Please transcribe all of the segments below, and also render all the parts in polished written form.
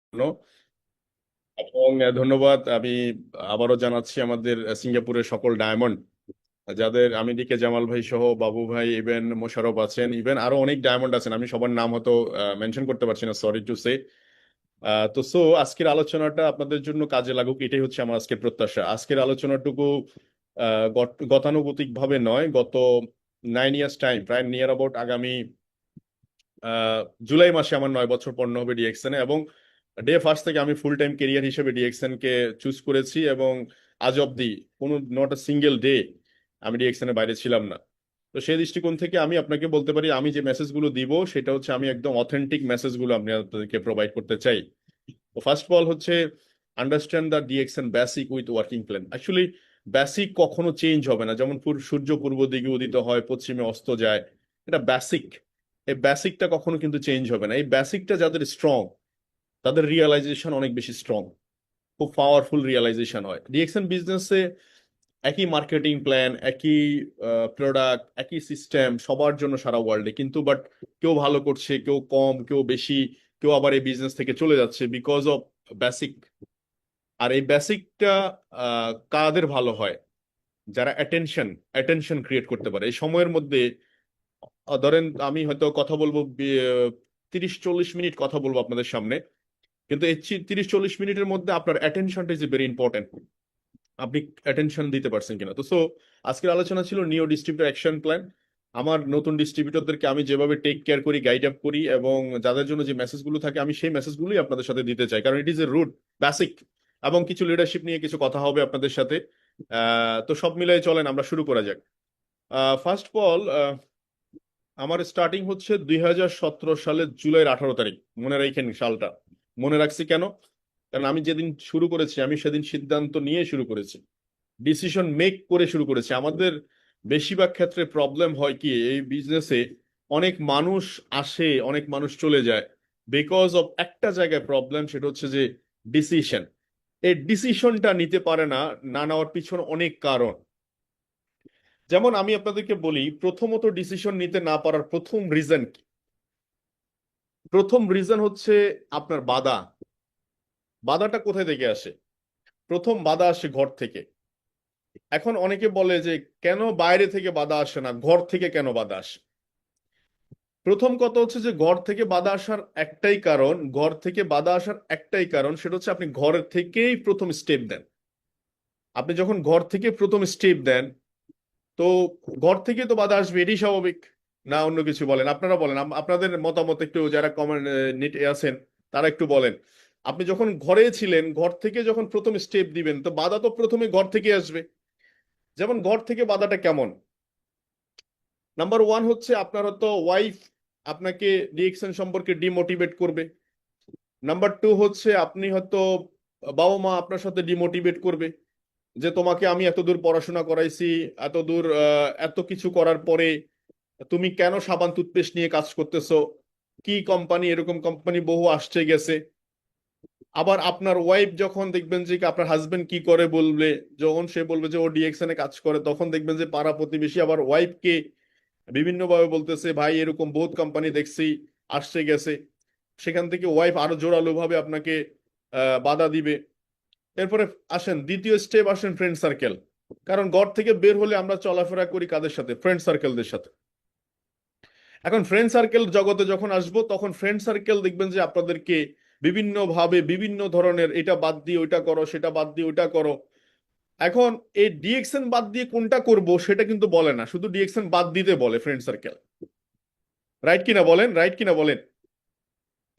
জন্য। এবং ধন্যবাদ আমি আবারও জানাচ্ছি আমাদের সিঙ্গাপুরের সকল ডায়মন্ড, যাদের আমি দিকে জামাল ভাই সহ বাবু ভাই, ইভেন মোশাররফ আছেন, ইভেন আরো অনেক ডায়মন্ড আছেন, আমি সবার নাম হয়তো মেনশন করতে পারছি না, সরি টু সে। আজকের আলোচনাটা আপনাদের জন্য কাজে লাগুক, এটাই হচ্ছে আমার আজকের প্রত্যাশা। আজকের আলোচনাটুকু গতানুগতিক ভাবে নয়, গত 9 ইয়ার্স টাইম, প্রায় নিয়ার অ্যাবাউট আগামী আহ, জুলাই মাসে আমার 9 বছর পূর্ণ হবে ডিএক্সএন এ। এবং ডে ফার্স্ট থেকে আমি ফুল টাইম কেরিয়ার হিসেবে ডিএক্সএন কে চুজ করেছি, এবং আজ অব্দি কোনো নট আ সিঙ্গেল ডে আমি ডিএক্সএন এর বাইরে ছিলাম না। তো সেই দৃষ্টিকোণ থেকে আমি আপনাকে বলতে পারি, আমি যে মেসেজগুলো দিব সেটা হচ্ছে আমি একদম অথেন্টিক মেসেজগুলো আমি আপনাদেরকে প্রোভাইড করতে চাই। তো ফার্স্ট অফ অল হচ্ছে, understand the DXN basic with working plan. Actually basic কখনো চেঞ্জ হবে না, যেমন সূর্য পূর্ব দিকে উদিত হয়, পশ্চিমে অস্ত যায়, এটা বেসিক। এই বেসিকটা কখনো কিন্তু চেঞ্জ হবে না। এই বেসিকটা যাদের স্ট্রং, তাদের রিয়েলাইজেশন অনেক বেশি স্ট্রং, খুব পাওয়ারফুল রিয়েলাইজেশন হয় ডিএক্সএন বিজনেসে। একই মার্কেটিং প্ল্যান, একই প্রোডাক্ট, একই সিস্টেম সবার জন্য সারা ওয়ার্ল্ডে, কিন্তু বাট কেউ ভালো করছে, কেউ কম, কেউ বেশি, কেউ আবার এই বিজনেস থেকে চলে যাচ্ছে বিকজ অফ বেসিক। আর এই বেসিকটা কাদের ভালো হয়? যারা অ্যাটেনশন অ্যাটেনশন ক্রিয়েট করতে পারে এই সময়ের মধ্যে। ধরেন আমি হয়তো কথা বলবো 30-40 মিনিট কথা বলবো আপনাদের সামনে, কিন্তু এই 30-40 মিনিটের মধ্যে আপনার অ্যাটেনশনটা ইজ ভেরি ইম্পর্টেন্ট। আপনি অ্যাটেনশন দিতে পারছেন কিনা। আজকের আলোচনা ছিল নিও ডিস্ট্রিবিউটর অ্যাকশন প্ল্যান। আমার নতুন ডিস্ট্রিবিউটরদেরকে আমি যেভাবে টেক কেয়ার করি, গাইড আপ করি, এবং যাদের জন্য যে মেসেজগুলো থাকে আমি সেই মেসেজগুলোই আপনাদের সাথে দিতে চাই, কারণ it is a root basic. এবং কিছু লিডারশিপ নিয়ে কিছু কথা হবে আপনাদের সাথে। তো সব মিলাই চলেন আমরা শুরু করা যাক। ফার্স্ট অফ অল, আমার স্টার্টিং হচ্ছে 2017 সালের জুলাইয়ের 18 তারিখ। মনে রাখেন সালটা। মনে রাখছি কেন? কারণ আমি যেদিন শুরু করেছি, আমি সেদিন সিদ্ধান্ত নিয়ে শুরু করেছি, ডিসিশন মেক করে শুরু করেছি। আমাদের বেশিরভাগ ক্ষেত্রে প্রবলেম হয় কি এই বিজনেসে, অনেক মানুষ আসে, অনেক মানুষ চলে যায়, বিকজ অফ একটা জায়গায় প্রবলেম, সেটা হচ্ছে যে ডিসিশন। এই ডিসিশনটা নিতে পারে না, না নেওয়ার পিছনে অনেক কারণ। যেমন আমি আপনাদেরকে বলি, প্রথমত ডিসিশন নিতে না পারার প্রথম রিজন কি? প্রথম রিজন হচ্ছে আপনার বাধা। বাধাটা কোথায় থেকে আসে? প্রথম বাধা আসে ঘর থেকে। এখন অনেকে বলে যে কেন বাইরে থেকে বাধা আসে না, ঘর থেকে কেন বাধা আসে? প্রথম কথা হচ্ছে যে ঘর থেকে বাধা আসার একটাই কারণ, ঘর থেকে বাধা আসার একটাই কারণ, সেটা হচ্ছে আপনি ঘর থেকেই প্রথম স্টেপ দেন। আপনি যখন ঘর থেকে প্রথম স্টেপ দেন, তো ঘর থেকে তো বাধা আসবে, এটাই স্বাভাবিক। না অন্য কিছু বলেন? আপনারা বলেন, আপনাদের মতামত একটু, যারা কমেন্ট নেটে আছেন তারা একটু বলেন। আপনি যখন ঘরে ছিলেন, ঘর থেকে যখন প্রথম স্টেপ দিবেন, তো বাধা তো প্রথমে ঘর থেকে আসবে। যেমন ঘর থেকে বাধাটা কেমন? নাম্বার ওয়ান হচ্ছে আপনার হয়তো ওয়াইফ আপনাকে ডিএক্সএন সম্পর্কে ডিমোটিভেট করবে। নাম্বার টু হচ্ছে আপনি হয়তো বাবা মা আপনার সাথে ডিমোটিভেট করবে, যে তোমাকে আমি এত দূর পড়াশোনা করাইছি, এত দূর এত কিছু করার পরে তুমি কেন সাবান টুথপেস্ট নিয়ে কাজ করতেছো? কি কোম্পানি, এরকম কোম্পানি বহু আসছে গেছে। আবার আপনার ওয়াইফ যখন দেখবেন যে আপনার হাজবেন্ড কি করে বলবে, যখন সে বলবে যে ও ডিএক্সএন এ কাজ করে, তখন দেখবেন যে পাড়া প্রতিবেশী আবার ওয়াইফকে বিভিন্ন ভাবে বলতেছে, ভাই এরকম বহুত কোম্পানি দেখছি, আসছে গেছে। সেখান থেকে ওয়াইফ আরো জোরালো ভাবে আপনাকে বাধা দিবে। এরপরে আসেন দ্বিতীয় স্টেপ, আসেন ফ্রেন্ড সার্কেল। কারণ ঘর থেকে বের হলে আমরা চলাফেরা করি কাদের সাথে? ফ্রেন্ড সার্কেলদের সাথে। এখন ফ্রেন্ড সার্কেল জগতে যখন আসবো, তখন ফ্রেন্ড সার্কেল দেখবেন যে আপনাদেরকে বিভিন্ন ভাবে বিভিন্ন ধরনের, এটা বাদ দিয়ে ওইটা করো, সেটা বাদ দিয়ে ওইটা করো। এখন এই ডিএক্সএন বাদ দিয়ে কোনটা করব সেটা কিন্তু বলে না, শুধু ডিএক্সএন বাদ দিতে বলে ফ্রেন্ড সার্কেল। রাইট কিনা বলেন? রাইট কিনা বলেন?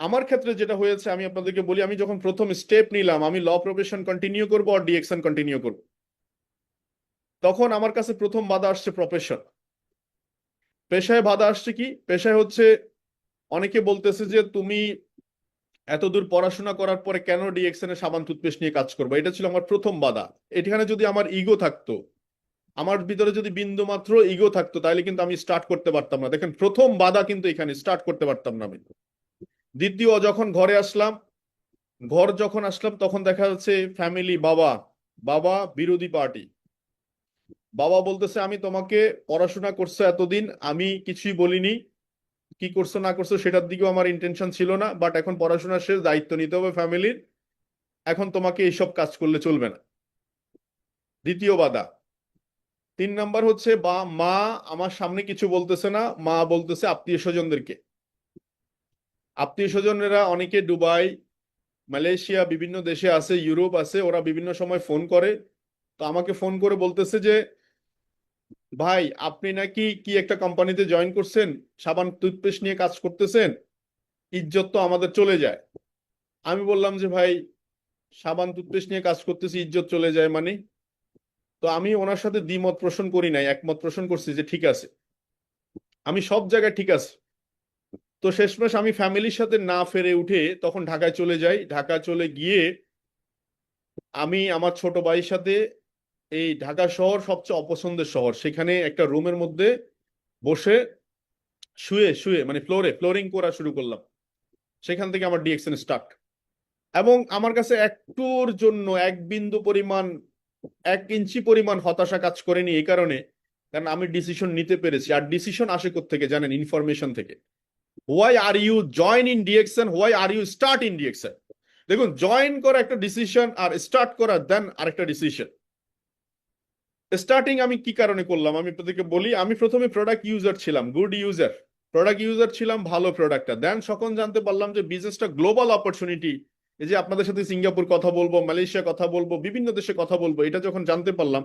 আমার ক্ষেত্রে যেটা হয়েছে আমি আপনাদেরকে বলি, আমি যখন প্রথম স্টেপ নিলাম, আমি ল প্রফেশন কন্টিনিউ করবো আর ডিএক্সএন কন্টিনিউ করবো, তখন আমার কাছে প্রথম বাধা আসছে প্রফেশন। পেশায় বাধা আসছে কি? পেশায় হচ্ছে অনেকে বলতেছে যে তুমি এত দূর পড়াশোনা করার পরে কেন ডিএক্সএন এ সাবান টুথপেস্ট নিয়ে কাজ করবো? এটা ছিল আমার প্রথম বাধা। এখানে যদি আমার ইগো থাকতো, আমার ভিতরে যদি বিন্দু মাত্র ইগো থাকতো, তাহলে কিন্তু আমি স্টার্ট করতে পারতাম না। দেখেন প্রথম বাধা কিন্তু এখানে, স্টার্ট করতে পারতাম না আমি। দ্বিতীয়, যখন ঘরে আসলাম, ঘর যখন আসলাম তখন দেখা যাচ্ছে ফ্যামিলি, বাবা, বাবা বিরোধী পার্টি। বাবা বলতেছে আমি তোমাকে পড়াশোনা করছো এতদিন, আমি কিছুই বলিনি, কি করছো না করছো সেটার দিকেও আমার ইন্টেনশন ছিল না, বাট এখন পড়াশোনা শেষ, দায়িত্ব নিতে হবে ফ্যামিলির, এখন তোমাকে এইসব কাজ করলে চলবে না। দ্বিতীয় বাধা। 3 নাম্বার হচ্ছে বা মা আমার সামনে কিছু বলতেছে না, মা বলতেছে আত্মীয় স্বজনদেরকে। আত্মীয় স্বজনেরা অনেকে দুবাই, মালয়েশিয়া, বিভিন্ন দেশে আছে, ইউরোপ আছে, ওরা বিভিন্ন সময় ফোন করে। তো আমাকে ফোন করে বলতেছে যে ভাই আপনি নাকি কি একটা কোম্পানিতে জয়েন করছেন, সাবান টুথপেস্ট নিয়ে কাজ করতেছেন, ইজ্জত তো আমাদের চলে যায়। আমি বললাম যে ভাই সাবান টুথপেস্ট নিয়ে কাজ করতেছি, ইজ্জত চলে যায় মানে? তো আমি ওনার সাথে দ্বিমত পোষণ করি নাই, একমত পোষণ করছি যে ঠিক আছে, আমি সব জায়গায় ঠিক আছে। তো শেষমেশ আমি ফ্যামিলির সাথে না ফেরে উঠে তখন ঢাকায় চলে যাই। ঢাকা চলে গিয়ে আমি আমার ছোট ভাইয়ের সাথে, এই ঢাকা শহর সবচেয়ে অপছন্দের শহর, সেখানে একটা রুমের মধ্যে বসে শুয়ে শুয়ে মানে ফ্লোরিং করা শুরু করলাম। সেখান থেকে আমার ডিএকশন স্টার্ট। এবং আমার কাছে একটুর জন্য এক বিন্দু পরিমাণ, 1 ইঞ্চি পরিমাণ হতাশা কাজ করেনি এই কারণে, কারণ আমি ডিসিশন নিতে পেরেছি। আর ডিসিশন আসে থেকে জানেন? ইনফরমেশন থেকে। Why are you join in ডিএকশন, why are you start in ডিএকশন। দেখুন, জয়েন করা একটা ডিসিশন আর স্টার্ট করা দেন আরেকটা ডিসিশন। স্টার্টিং আমি কি কারণে করলাম আমি আপনাদেরকে বলি। আমি প্রথমে প্রোডাক্ট ইউজার ছিলাম, গুড ইউজার, প্রোডাক্ট ইউজার ছিলাম, ভালো প্রোডাক্টটা। দেন সকল জানতে পারলাম যে বিজনেসটা গ্লোবাল অপরচুনিটি। এই যে আপনাদের সাথে সিঙ্গাপুর কথা বলবো, মালয়েশিয়া কথা বলবো, বিভিন্ন দেশে কথা বলবো, এটা যখন জানতে পারলাম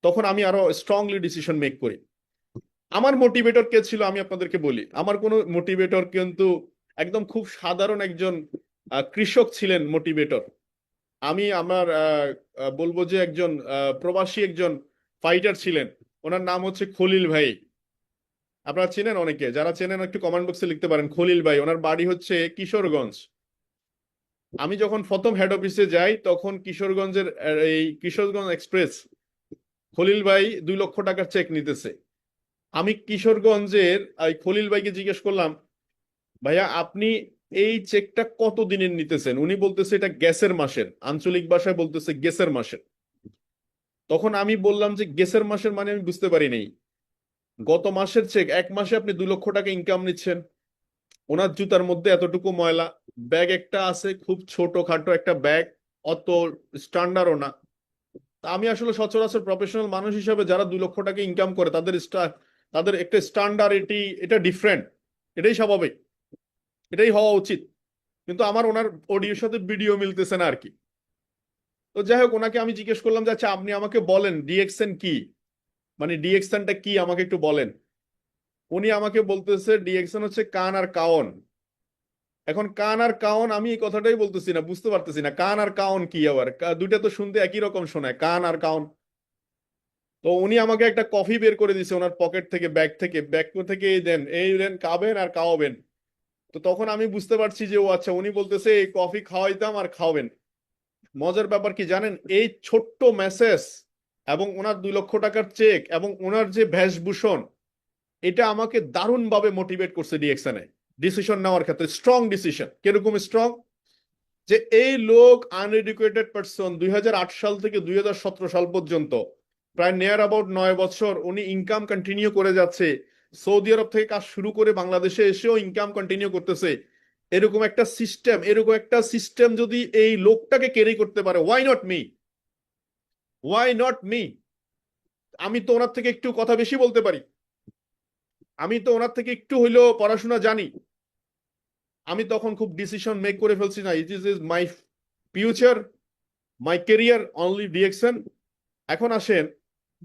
তখন আমি আরো স্ট্রংলি ডিসিশন মেক করি। আমার মোটিভেটর কে ছিল আমি আপনাদেরকে বলি। আমার কোনো মোটিভেটর কিন্তু একদম খুব সাধারণ একজন কৃষক ছিলেন মোটিভেটর। আমি আমার বলবো যে একজন প্রবাসী একজন ফাইটার ছিলেন, ওনার নাম হচ্ছে খলিল ভাই। আপনারা চেনেন? অনেকে যারা চেনেন একটু কমেন্ট বক্সে লিখতে পারেন। খলিল ভাই, ওনার বাড়ি হচ্ছে কিশোরগঞ্জ। আমি যখন প্রথম হেড অফিসে যাই তখন কিশোরগঞ্জের এই কিশোরগঞ্জ এক্সপ্রেস, খলিল ভাই 2 লক্ষ টাকার চেক নিতেছে। আমি কিশোরগঞ্জের এই খলিল ভাইকে জিজ্ঞেস করলাম, ভাইয়া আপনি এই চেকটা কত দিনের নিতেছেন? উনি বলতেছে এটা গ্যাসের মাসের, আঞ্চলিক ভাষায় বলতেছে গ্যাসের মাসের। তখন আমি বললাম যে গ্যাসের মাসের মানে আমি বুঝতে পারি নাই। গত মাসের চেক, 1 মাসে আপনি 2 লক্ষ টাকা ইনকাম নিচ্ছেন। ওনার জুতার মধ্যে এতটুকু ময়লা, ব্যাগ একটা আছে খুব ছোট খাটো একটা ব্যাগ, অত স্ট্যান্ডার্ডও না। তা আমি আসলে সচরাচর প্রফেশনাল মানুষ হিসাবে যারা 2 লক্ষ টাকা ইনকাম করে তাদের একটা স্ট্যান্ডার্ড, এটা ডিফারেন্ট, এটাই স্বাভাবিক, এটাই হওয়া উচিত। কিন্তু আমার ওনার অডিওর সাথে ভিডিও মিলতেছে না আর কি। তো যাই হোক, ওনাকে আমি জিজ্ঞেস করলাম যে আচ্ছা আপনি আমাকে বলেন ডিএক্সএন কি, মানে ডিএক্সএনটা কি আমাকে একটু বলেন। উনি আমাকে বলতেছে ডিএক্সএন হচ্ছে কান আর কাওন। এখন কান আর কাওন, আমি এই কথাটাই বলতেছি না, বুঝতে পারতেছি না কান আর কাওন কি। আবার দুইটা তো শুনতে একই রকম শোনায়, কান আর কাওন। তো উনি আমাকে একটা কফি বের করে দিছে ওনার পকেট থেকে, ব্যাগ থেকে এই দেন খাবেন আর খাওয়াবেন। তো তখন আমি বুঝতে পারছি যে ও আচ্ছা, উনি বলতেছে এই কফি খাওয়াইতাম আর খাওয়াবেন। মজার ব্যাপার কি জানেন? এই ছোট্ট মেসেজ এবং ওনার 2 লক্ষ টাকার চেক এবং ওনার যে বেশভূষণ, এটা আমাকে দারুণভাবে মোটিভেট করছে ডিএকশনে ডিসিশন নেওয়ার ক্ষেত্রে। স্ট্রং ডিসিশন, কিরকম স্ট্রং? যে এই লোক আনএডুকেটেড পারসন, 2008 সাল থেকে 2017 সাল পর্যন্ত প্রায় নিয়ার অ্যাবাউট 9 বছর উনি ইনকাম কন্টিনিউ করে যাচ্ছে। সৌদি আরব থেকে কাজ শুরু করে বাংলাদেশে এসেও ইনকাম কন্টিনিউ করতেছে। এরকম একটা সিস্টেম যদি এই লোকটাকে ক্যারি করতে পারে, why not me? Why not me? আমি তো ওনার থেকে একটু কথা বেশি বলতে পারি, আমি তো ওনার থেকে একটু হইলেও পড়াশোনা জানি। আমি তখন খুব ডিসিশন মেক করে ফেলছি, না is my future, my career only ডিএকশন। এখন আসেন,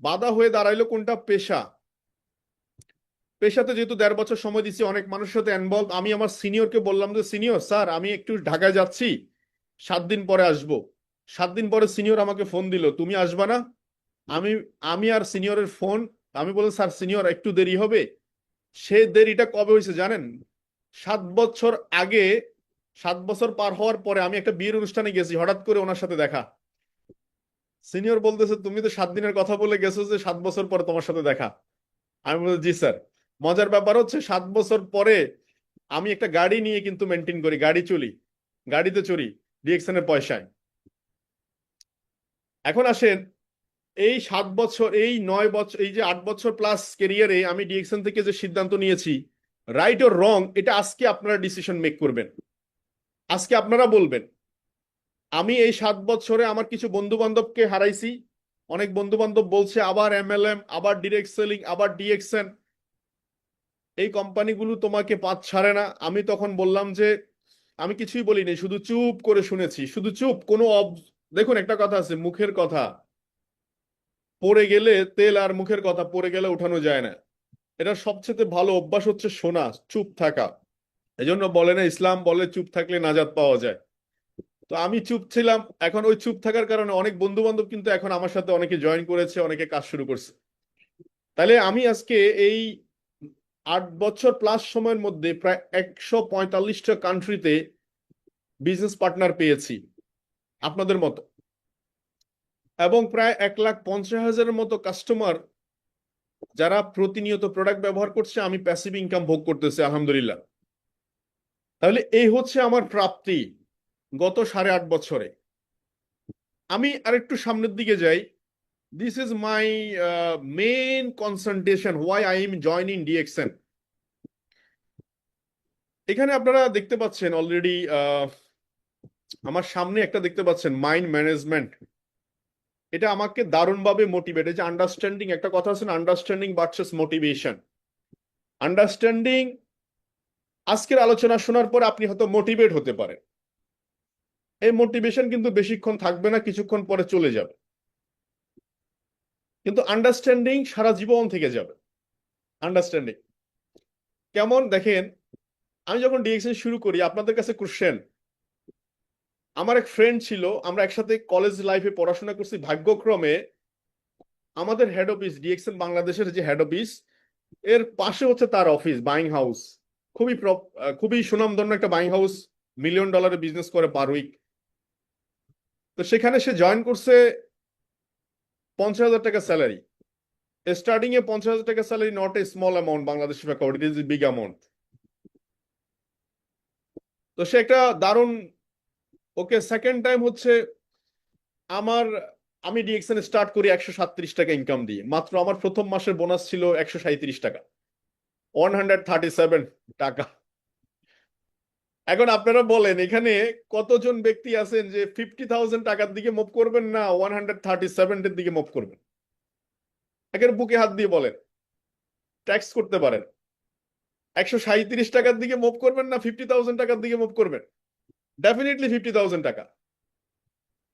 বাধা হয়ে দাঁড়াইলো কোনটা? পেশা। পেশাতে যেহেতু 1.5 বছর সময় দিচ্ছি, অনেক মানুষের সাথে ইনভলভ, আমি আমার সিনিয়রকে বললাম যে সিনিয়র স্যার আমি একটু ঢাকায় যাচ্ছি, 7 দিন পরে আসবো। 7 দিন পরে সিনিয়র আমাকে ফোন দিল, তুমি আসবা না? আমি আমি আর সিনিয়রের ফোন, আমি বললাম স্যার সিনিয়র একটু দেরি হবে। সে দেরিটা কবে হয়েছে জানেন? 7 বছর আগে। 7 বছর পার হওয়ার পরে আমি একটা বিয়ের অনুষ্ঠানে গেছি, হঠাৎ করে ওনার সাথে দেখা। সিনিয়র বলতেছে তুমি তো 7 দিনের কথা বলে গেছো যে 7 বছর পরে তোমার সাথে দেখা। আমি বলছি জি স্যার। মজার ব্যাপার হচ্ছে 7 বছর পরে আমি একটা গাড়ি নিয়ে কিন্তু মেনটেন করি, গাড়িতে চড়ি ডিএক্সএন এর পয়সায়। এখন আসেন, এই 7 বছর, এই 9 বছর, এই যে 8 বছর প্লাস কেরিয়ারে আমি ডিএক্সএন থেকে যে সিদ্ধান্ত নিয়েছি, রাইট ওর রং, এটা আজকে আপনারা ডিসিশন মেক করবেন, আজকে আপনারা বলবেন। আমি এই 7 বছরে আমার কিছু বন্ধু বান্ধবকে হারাইছি, অনেক বন্ধু বান্ধব বলছে আবার এমএলএম, আবার ডিরেক্ট সেলিং, আবার ডিএক্সএন, এই কোম্পানিগুলো তোমাকে পাত ছাড়ে না। আমি তখন বললাম যে আমি কিছুই বলিনি, শুধু চুপ করে শুনেছি, শুধু চুপ, দেখুন একটা কথা আছে, মুখের কথা পড়ে গেলে, তেল আর মুখের কথা পড়ে গেলে উঠানো যায় না। এটা সবচেয়ে ভালো অভ্যাস হচ্ছে শোনা, চুপ থাকা। এজন্য বলে না, ইসলাম বলে চুপ থাকলে নাজাত পাওয়া যায়। তো আমি চুপ ছিলাম, এখন ওই চুপ থাকার কারণে অনেক বন্ধু বান্ধব কিন্তু এখন আমার সাথে অনেকে জয়েন করেছে, অনেকে কাজ শুরু করছে। তাহলে আমি আজকে এই 8 বছর প্লাস সময়ের মধ্যে প্রায় 145টা কান্ট্রিতে বিজনেস পার্টনার পেয়েছি আপনাদের মতো, এবং প্রায় 1,50,000-এর মতো কাস্টমার যারা প্রতিনিয়ত প্রোডাক্ট ব্যবহার করছে, আমি প্যাসিভ ইনকাম ভোগ করতেছি আলহামদুলিল্লাহ। তাহলে এই হচ্ছে আমার প্রাপ্তি গত 8.5 বছরে। আমি আরেকটু সামনের দিকে যাই। This is my main concentration why I am joining DXN. এখানে আপনারা দেখতে পাচ্ছেন অলরেডি, আমার সামনে একটা দেখতে পাচ্ছেন মাইন্ড ম্যানেজমেন্ট। এটা আমাকে দারুণভাবে মোটিভেট, এই যে আন্ডারস্ট্যান্ডিং, একটা কথা আছে না, আন্ডারস্ট্যান্ডিং ভার্সেস মোটিভেশন। আন্ডারস্ট্যান্ডিং, আজকের আলোচনা শোনার পর আপনি হয়তো মোটিভেট হতে পারেন, এই মোটিভেশন কিন্তু বেশিক্ষণ থাকবে না, কিছুক্ষণ পরে চলে যাবে। কিন্তু আন্ডারস্ট্যান্ডিং সারা জীবন থেকে যাবে। আন্ডারস্ট্যান্ডিং কেমন দেখেন, আমি যখন ডিএক্সএন শুরু করি, আপনাদের কাছে কোশ্চেন, আমার এক ফ্রেন্ড ছিল, আমরা একসাথে কলেজ লাইফে পড়াশোনা করছি, ভাগ্যক্রমে আমাদের হেড অফিস, ডিএক্সএন বাংলাদেশের যে হেড অফিস, এর পাশে হচ্ছে তার অফিস, বাইং হাউস। খুবই সুনামধন্য একটা বাইং হাউস, $1,000,000 বিজনেস করে পার উইক। তো সেখানে সে জয়েন করছে 50,000 টাকা স্যালারি। স্টার্টিং এ 50,000 টাকা salary not a small amount, Bangladesh it is big amount. তো সে একটা দারুণ, ওকে সেকেন্ড টাইম হচ্ছে আমার, আমি ডিএক্সএন স্টার্ট করি 137 টাকা ইনকাম দিয়ে, মাত্র আমার প্রথম মাসের বোনাস ছিল 137 টাকা, 137 টাকা। এখন আপনারা বলেন এখানে কতজন ব্যক্তি আছেন যে 50,000 টাকার দিকে মুভ করবেন, না 137 এর দিকে মুভ করবেন? একের বুকে হাত দিয়ে বলেন, ট্যাক্স করতে পারেন। 137 টাকার দিকে মুভ করবেন, না 50,000 টাকার দিকে মুভ করবেন? ডেফিনেটলি 50,000 টাকা,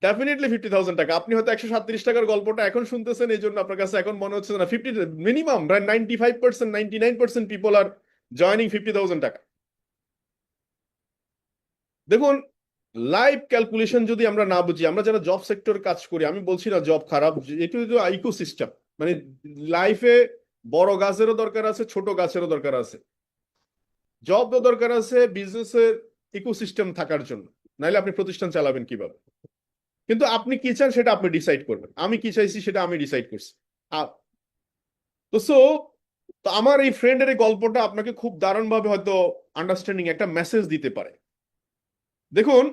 ডেফিনেটলি 50,000 টাকা। আপনি হয়তো 137 টাকার গল্পটা এখন শুনতেছেন, এই জন্য আপনার কাছে এখন মনে হচ্ছে না 50, মিনিমাম 95%, 99% পিপল আর জয়নিং 50,000 টাকা। দেখুন, লাইফ ক্যালকুলেশন যদি আমরা না বুঝি, আমরা যারা জব সেক্টর কাজ করি, আমি বলছি না জব খারাপ, এটা তো ইকোসিস্টেম, মানে লাইফে বড় গাছেরও দরকার আছে, ছোট গাছেরও দরকার আছে, জবও দরকার আছে বিজনেসের ইকোসিস্টেম থাকার জন্য, নাইলে আপনি প্রতিষ্ঠান চালাবেন কিভাবে? কিন্তু আপনি কি চান সেটা আপনি ডিসাইড করবেন, আমি কি চাইছি সেটা আমি ডিসাইড করছি। আ- তো সো, তো আমার এই ফ্রেন্ডের এই গল্পটা আপনাকে খুব দারুণ ভাবে হয়তো আন্ডারস্ট্যান্ডিং একটা মেসেজ দিতে পারে। দেখুন,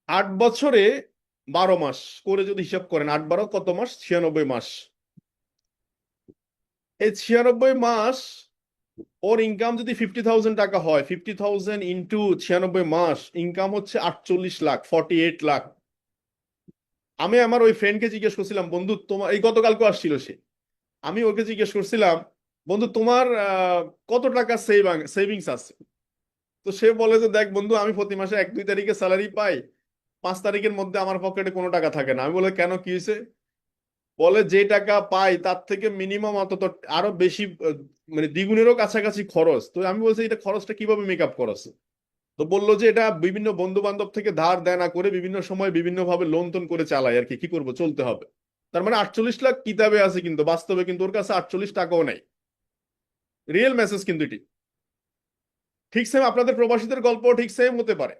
8 বছরে 12 মাস করে যদি হিসাব করেন, 8 12 কত মাস, 96 মাস। এই 96 মাস ওর ইনকাম যদি 50,000 টাকা হয়, 50,000 ইন্টু 96 মাস, ইনকাম হচ্ছে 48 লাখ, 48 লাখ। আমি আমার ওই ফ্রেন্ডকে জিজ্ঞেস করছিলাম, বন্ধু তোমার, এই গতকালকে আসছিল সে, আমি ওকে জিজ্ঞেস করছিলাম, বন্ধু তোমার কত টাকা সেভিংস আছে? তো সে বলে যে দেখ বন্ধু, আমি প্রতি মাসে 1 2 তারিখে স্যালারি পাই, 5 তারিখের মধ্যে আমার পকেটে কোনো টাকা থাকে না। আমি বলে কেন, কি হয়েছে? বলে যে টাকা পাই তার থেকে মিনিমাম অন্তত আরো বেশি, মানে দ্বিগুণেরও কাছাকাছি খরচ। তো আমি বলছি এটা খরচটা কিভাবে মেক আপ করছে? তো বললো যে এটা বিভিন্ন বন্ধু বান্ধব থেকে ধার দেনা করে বিভিন্ন সময় বিভিন্ন ভাবে লোন টোন করে চালায় আর কি, কি করবো, চলতে হবে। তার মানে 48 লাখ কিতাবে আছে, কিন্তু বাস্তবে কিন্তু ওর কাছে 48 টাকাও নেই। রিয়েল মেসেজ কিন্তু এটি। ঠিক সেম আপনাদের প্রবাসীদের গল্প ঠিক সেম হতে পারে।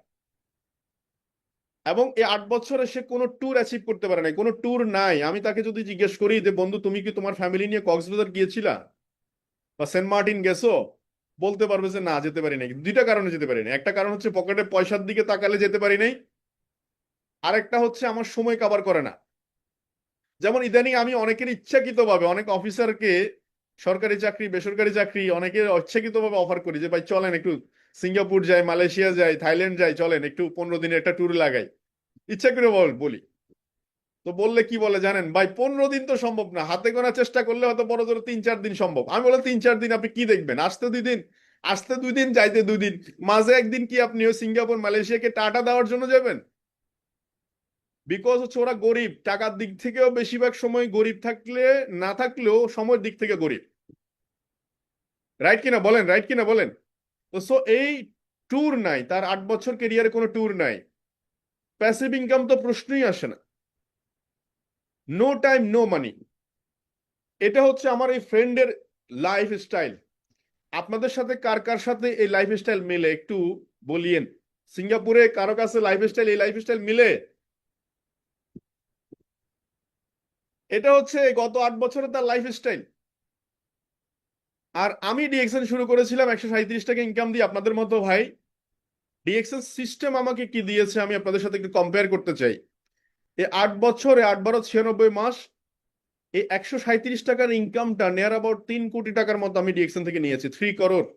এবং এই 8 বছরে সে কোনো ট্যুর অ্যাচিভ করতে পারে নাই, কোনো ট্যুর নাই। আমি তাকে যদি জিজ্ঞেস করি যে বন্ধু তুমি কি তোমার ফ্যামিলি নিয়ে কক্সবাজার গিয়েছিলা বা সেন্ট মার্টিন গেছো, বলতে পারবে যে না, যেতে পারি নাই। দুইটা কারণে যেতে পারি নাই, একটা কারণ হচ্ছে পকেটে পয়সার দিকে তাকালে যেতে পারি নাই, আরেকটা হচ্ছে আমার সময় কভার করে না। যেমন ইদানিং আমি অনেকের ইচ্ছাকৃত ভাবে, অনেক অফিসারকে সরকারি চাকরি বেসরকারি চাকরি অনেকে ইচ্ছাকৃতভাবে অফার করি যে ভাই চলেন একটু সিঙ্গাপুর যাই, মালয়েশিয়া যাই, থাইল্যান্ড যাই, চলেন একটু 15 দিনের একটা ট্যুর লাগাই। ইচ্ছা করে বলি। তো বললে কি বলে জানেন ভাই, 15 দিন তো সম্ভব না, হাতে গোনা চেষ্টা করলে হয়তো বড় জোর 3-4 দিন সম্ভব। আমি বললাম 3-4 দিন আপনি কি দেখবেন, আসতে 2 দিন, আসতে 2 দিন, যাইতে 2 দিন, মাঝে একদিন কি আপনি ওই সিঙ্গাপুর মালয়েশিয়াকে টাটা দেওয়ার জন্য যাবেন? বিকজ হচ্ছে ওরা গরিব, টাকার দিক থেকেও বেশিরভাগ সময় গরিব, থাকলে না থাকলেও সময়ের দিক থেকে গরিব। রাইট কিনা বলেন, রাইট কিনা বলেন? তো সো এই ট্যুর নাই, তার 8 বছর কেরিয়ারে কোনো ট্যুর নাই, প্যাসিভ ইনকাম তো প্রশ্নই আসে না, নো টাইম নো মানি। এটা হচ্ছে আমার এই ফ্রেন্ডের লাইফ স্টাইল। আপনাদের সাথে কার কার সাথে এই লাইফ স্টাইল মিলে একটু বলিয়েন। সিঙ্গাপুরে কারো কাছে লাইফ স্টাইল, এই লাইফ স্টাইল মিলে? এটা হচ্ছে গত 8 বছরে তার লাইফ স্টাইল। আর আমি ডিএক্সএন শুরু করেছিলাম 137 টাকা ইনকাম দিয়ে, আপনাদের মতো ভাই। ডিএক্সএন সিস্টেম আমাকে কি দিয়েছে আমি আপনাদের সাথে একটু কম্পেয়ার করতে চাই। এই 8 বছরে 8 × 12 = 96 মাস, এই 137 টাকার ইনকামটা নিয়ার অ্যাবাউট 3 কোটি টাকার মতো আমি ডিএক্সএন থেকে নিয়েছি, 3 করোড়।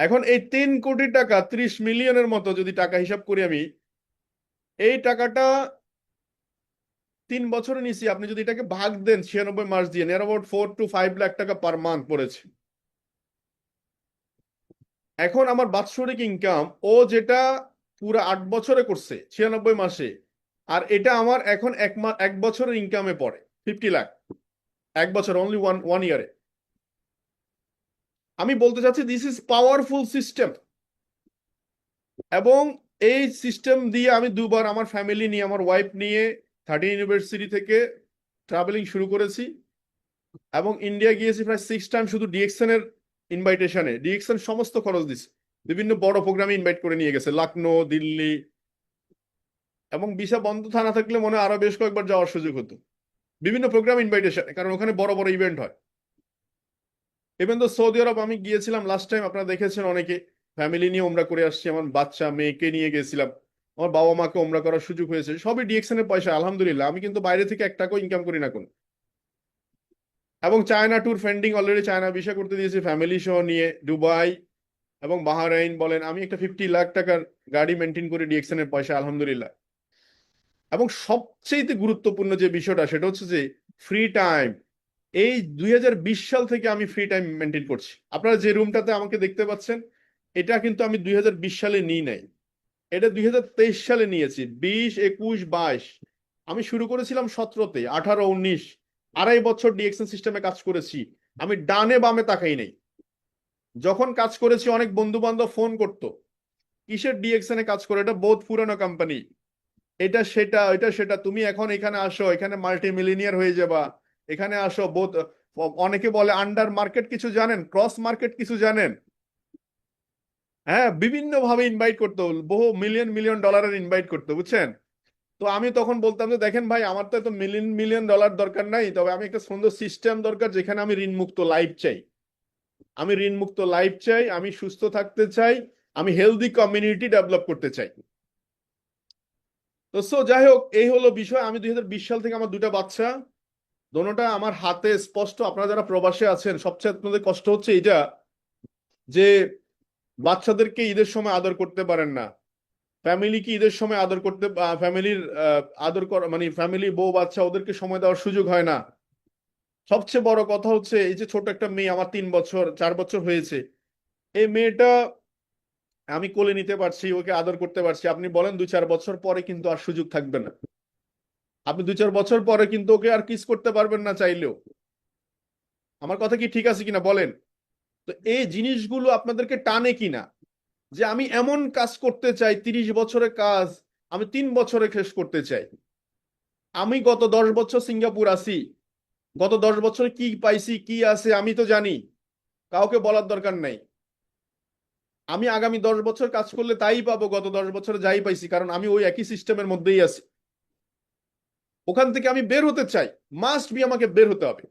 এখন এই 3 কোটি টাকা 30 মিলিয়নের মতো যদি টাকা হিসাব করি আমি, এই টাকাটা 3 বছরে নিছি। আপনি যদি এটাকে ভাগ দেন 96 মাস দিয়ে, নিয়ার অ্যাবাউট 4 to 5 লাখ টাকা পার মান্থ পড়েছে। এখন আমার বাৎসরিক ইনকাম, ও যেটা পুরো 8 বছরে করছে 96 মাসে, আর এটা আমার এখন 1 বছরের ইনকামে পড়ে 50 লাখ। 1 বছর, অনলি ওয়ান ওয়ান ইয়ারে। আমি বলতে চাচ্ছি দিস ইজ পাওয়ারফুল সিস্টেম। এবং এই সিস্টেম দিয়ে আমি 2 বার আমার ফ্যামিলি নিয়ে, আমার ওয়াইফ নিয়ে 13 ইউনিভার্সিটি থেকে ট্রাভেলিং শুরু করেছি, এবং ইন্ডিয়া গিয়েছি প্রায় 6 টাইম শুধু ডিএক্সএন এর ইনভাইটেশনে। ডিএক্সএন সমস্ত খরচ দিছে, বিভিন্ন বড় প্রোগ্রামে ইনভাইট করে নিয়ে গেছে, লখনৌ, দিল্লি, এবং ভিসা বন্ধ থানা থাকলে মনে হয় আরো বেশ কয়েকবার যাওয়ার সুযোগ হতো বিভিন্ন প্রোগ্রাম ইনভাইটেশন, কারণ ওখানে বড় বড় ইভেন্ট হয়। ইভেন তো সৌদি আরব আমি গিয়েছিলাম লাস্ট টাইম, আপনারা দেখেছেন অনেকে, ফ্যামিলি নিয়ে ওমরা করে আসছি, আমার বাচ্চা মেয়েকে নিয়ে গেছিলাম, আমার বাবা মাকে ওমরা করার সুযোগ হয়েছে, সবই ডিএক্সএন এর পয়সা আলহামদুলিল্লাহ। আমি কিন্তু বাইরে থেকে 1 টাকাও ইনকাম করি না কোন। এবং China tour pending, already China visa করতে দিয়েছি ফ্যামিলি সহ নিয়ে, দুবাই এবং বাহরাইন বলেন। আমি একটা 50 লাখ টাকার গাড়ি মেনটেন করি ডিএক্সএন এর পয়সা আলহামদুলিল্লাহ। এবং সবচেয়ে গুরুত্বপূর্ণ যে বিষয়টা সেটা হচ্ছে যে ফ্রি টাইম। এই 2020 সাল থেকে আমি ফ্রি টাইম মেনটেন করছি। আপনারা যে রুমটাতে আমাকে দেখতে পাচ্ছেন, এটা কিন্তু আমি 2020 সালে নিই নাই, এটা 2023 সালে নিয়েছি। 20, 21, 22 আমি শুরু করেছিলাম 17তে, 18, 19, 2.5 বছর ডিএক্সএন সিস্টেমে কাজ করেছি। আমি ডানে বামে তাকাই নাই। যখন কাজ করেছি অনেক বন্ধু বান্ধব ফোন করতো, কিসের ডিএক্সএন এ কাজ করে, এটা বহুত পুরানো কোম্পানি, এটা সেটা, এটা সেটা, তুমি এখন এখানে আসো, এখানে মাল্টি মিলিনিয়ার হয়ে যাবা, এখানে আসো বহুত। অনেকে বলে আন্ডার মার্কেট কিছু জানেন, ক্রস মার্কেট কিছু জানেন। হ্যাঁ, বিভিন্ন ভাবে ইনভাইট করতো, বহু মিলিয়ন মিলিয়ন ডলারের ইনভাইট করতো, বুঝছেন? তো আমি তখন বলতাম যে দেখেন ভাই, আমার তো এত মিলিয়ন মিলিয়ন ডলার দরকার নাই, তবে আমি একটা সুন্দর সিস্টেম দরকার যেখানে আমি ঋণ মুক্ত লাইফ চাই। আমি ঋণ মুক্ত লাইফ চাই, আমি সুস্থ থাকতে চাই, আমি হেলদি কমিউনিটি ডেভেলপ করতে চাই। তো সো যাই হোক, এই হলো বিষয়। আমি 2020 সাল থেকে আমার 2টা বাচ্চা, দোনোটা আমার হাতে স্পষ্ট। আপনারা যারা প্রবাসে আছেন, সবচেয়ে আপনাদের কষ্ট হচ্ছে এটা যে বাচ্চাদেরকে ঈদের সময় আদর করতে পারেন না, ফ্যামিলিকে ঈদের সময় আদর করতে, ফ্যামিলির আদর করা মানে ফ্যামিলি, বউ বাচ্চা, ওদেরকে সময় দেওয়ার সুযোগ হয় না। সবচেয়ে বড় কথা হচ্ছে এই যে ছোট একটা মেয়ে আমার, 3 বছর 4 বছর হয়েছে, এই মেয়েটা আমি কোলে নিতে পারছি, ওকে আদর করতে পারছি। আপনি বলেন 2-4 বছর পরে কিন্তু আর সুযোগ থাকবে না। আপনি 2-4 বছর পরে কিন্তু ওকে আর কিস করতে পারবেন না চাইলেও। আমার কথা কি ঠিক আছে কিনা বলেন? তো এই জিনিসগুলো আপনাদেরকে টানে কিনা, যে আমি এমন কাজ করতে চাই, 30 বছরের কাজ আমি 3 বছরে শেষ করতে চাই। আমি গত 10 বছর সিঙ্গাপুর আছি, গত 10 বছরে কি পাইছি কি আছে আমি তো জানি, কাউকে বলার দরকার নাই। আমি আগামী 10 বছর কাজ করলে তাই পাবো, গত 10 বছরে যাই পাইছি, কারণ আমি ওই একই সিস্টেমের মধ্যেই আছি। ওখান থেকে আমি বের হতে চাই, মাস্ট বি আমাকে বের হতে হবে।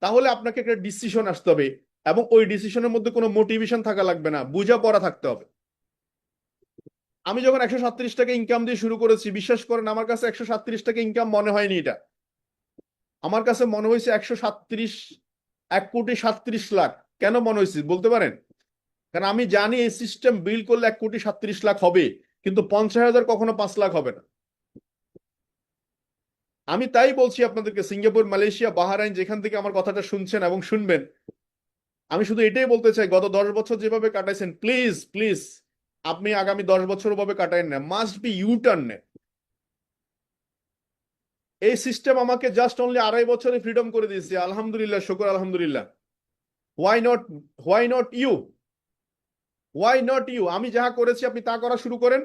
তাহলে আপনাকে একটা ডিসিশন আসতে হবে, এবং ওই ডিসিশনের মধ্যে কোনো মোটিভেশন থাকা লাগবে না, বোঝাপড়া থাকতে হবে। আমি যখন 137 টাকা ইনকাম দিয়ে শুরু করেছি, বিশ্বাস করেন আমার কাছে 137 টাকা ইনকাম মনে হয়নি এটা। আমার কাছে মনে হয়েছে 1,37,00,000 কেন মনে হয়েছে বলতে পারেন? কারণ আমি জানি এই সিস্টেম বিল্ড করলে 1,37,00,000 হবে, কিন্তু 50,000 কখনো 5 লাখ হবে না। আমি তাই বলছি আপনাদেরকে, সিঙ্গাপুর, মালয়েশিয়া, বাহরাইন, যেখান থেকে আমার কথাটা শুনছেন এবং শুনবেন, আমি শুধু এটাই বলতে চাই, গত 10 বছর যেভাবে কাটাইছেন, প্লিজ প্লিজ আপনি আগামী 10 বছর ভাবে কাটাইন না, মাস্ট বি ইউ টার্ন নেন। এই সিস্টেম আমাকে জাস্ট অনলি 2.5 বছরে ফ্রিডম করে দিয়েছে, আলহামদুলিল্লাহ, শুকর আলহামদুলিল্লাহ। Why not, why not you, why not you? আমি যাহা করেছি আপনি তা করা শুরু করেন,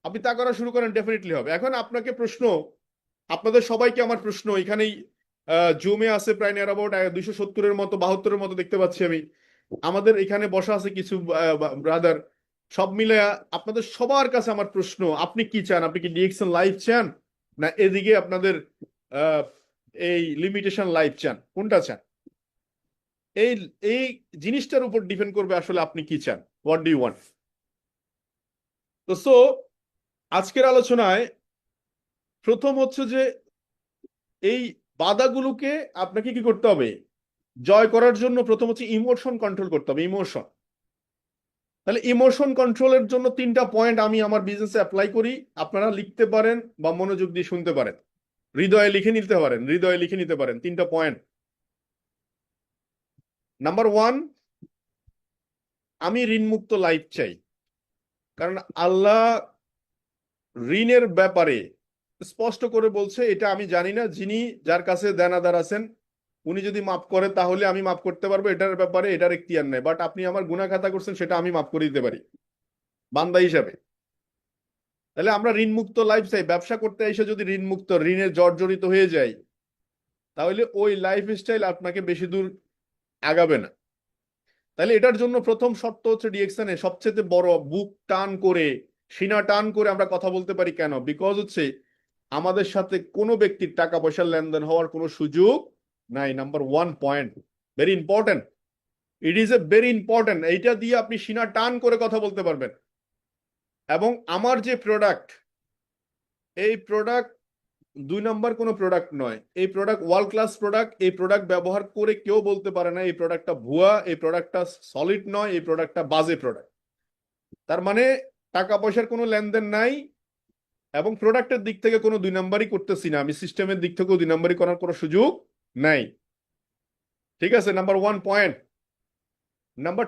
আপনি তা করা শুরু করেন, ডেফিনেটলি হবে। এখন আপনাকে প্রশ্ন, আপনাদের সবাইকে আমার প্রশ্ন, এখানেই জুমে আছে প্রায় নিয়ার অ্যাবাউট 270-এর মতো, 72-এর মতো দেখতে পাচ্ছি আমি। আমাদের এখানে বসা আছে কিছু ব্রাদার, সব মিলে আপনাদের সবার কাছে আমার প্রশ্ন, আপনি কি চান? আপনি কি ডিএক্সএন লাইভ চান, না এদিকে আপনাদের আহ, এই লিমিটেশন লাইভ চান? কোনটা চান? এই এই জিনিসটার উপর ডিপেন্ড করবে আসলে আপনি কি চান, হোয়াট ডু ইউ ওয়ান্ট। তো আজকের আলোচনায় প্রথম হচ্ছে যে এই বাধাগুলোকে আপনাকে কি করতে হবে, জয় করার জন্য প্রথম হচ্ছে ইমোশন কন্ট্রোল করতে হবে, ইমোশন। তাহলে ইমোশন কন্ট্রোলের জন্য 3টা পয়েন্ট আমি আমার বিজনেসে অ্যাপ্লাই করি, আপনারা লিখতে পারেন বা মনোযোগ দিয়ে শুনতে পারেন, হৃদয়ে লিখে নিতে পারেন, হৃদয়ে লিখে নিতে পারেন 3টা পয়েন্ট। নাম্বার 1, আমি ঋণমুক্ত লাইফ চাই। কারণ আল্লাহ ঋণের ব্যাপারে স্পষ্ট করে বলছে, এটা আমি জানি না, যিনি যার কাছে দেনাদার আছেন উনি যদি মাফ করে তাহলে আমি মাফ করতে পারবো, এটার ব্যাপারে এটার এখতিয়ার নেই, বাট আপনি আমার গুনাহ খাতা করছেন সেটা আমি মাফ করে দিতে পারি বান্দা হিসাবে। তাহলে আমরা ঋণমুক্ত লাইফ চাই। ব্যবসা করতে এসে যদি ঋণমুক্ত, ঋণে জর্জরিত হয়ে যায়, তাহলে ওই লাইফ স্টাইল আপনাকে বেশি দূর আগাবে না। তাহলে এটার জন্য প্রথম শর্ত হচ্ছে, ডিএক্সএনে সবচেয়ে বড়, বুক টান করে, সিনা টান করে আমরা কথা বলতে পারি কেন? বিকজ হচ্ছে আমাদের সাথে কোনো ব্যক্তির টাকা পয়সার লেনদেন হওয়ার কোনো সুযোগ নাই। Number 1 point, very important, it is a very important. এইটা দিয়ে আপনি সিনা টান করে কথা বলতে পারবেন। এবং আমার যে প্রোডাক্ট, এই প্রোডাক্ট 2 নম্বর কোনো প্রোডাক্ট নয়, এই প্রোডাক্ট ওয়ার্ল্ড ক্লাস প্রোডাক্ট। এই প্রোডাক্ট ব্যবহার করে কেউ বলতে পারে না এই প্রোডাক্টটা ভুয়া, এই প্রোডাক্টটা সলিড নয়, এই প্রোডাক্টটা বাজে প্রোডাক্ট। তার মানে টাকা পয়সার কোনো লেনদেন নাই, এবং প্রোডাক্টের দিক থেকে কোনো 2 নম্বরই করতেছি না আমি, সিস্টেমের দিক থেকেও 2 নম্বরই করার কোনো সুযোগ নাই। ঠিক আছে, নাম্বার 1 পয়েন্ট। নাম্বার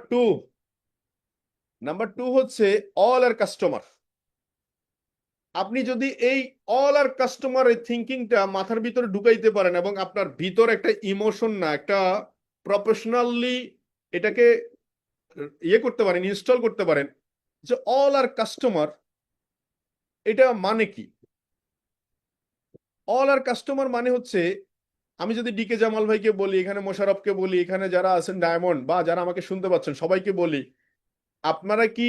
2, হচ্ছে অল আর কাস্টমার। আপনি যদি এই অল আর কাস্টমার এই থিঙ্কিংটা মাথার ভিতরে ঢুকাইতে পারেন, এবং আপনার ভিতর একটা ইমোশন, না একটা প্রফেশনালি এটাকে ইয়ে করতে পারেন, ইনস্টল করতে পারেন, যে অল আর কাস্টমার, এটা মানে কি? অল আর কাস্টমার মানে হচ্ছে, আমি যদি ডিকে জামাল ভাইকে বলি, এখানে মোশাররফকে বলি, এখানে যারা আছেন ডায়মন্ড বা যারা আমাকে শুনতে পাচ্ছেন সবাইকে বলি, আপনারা কি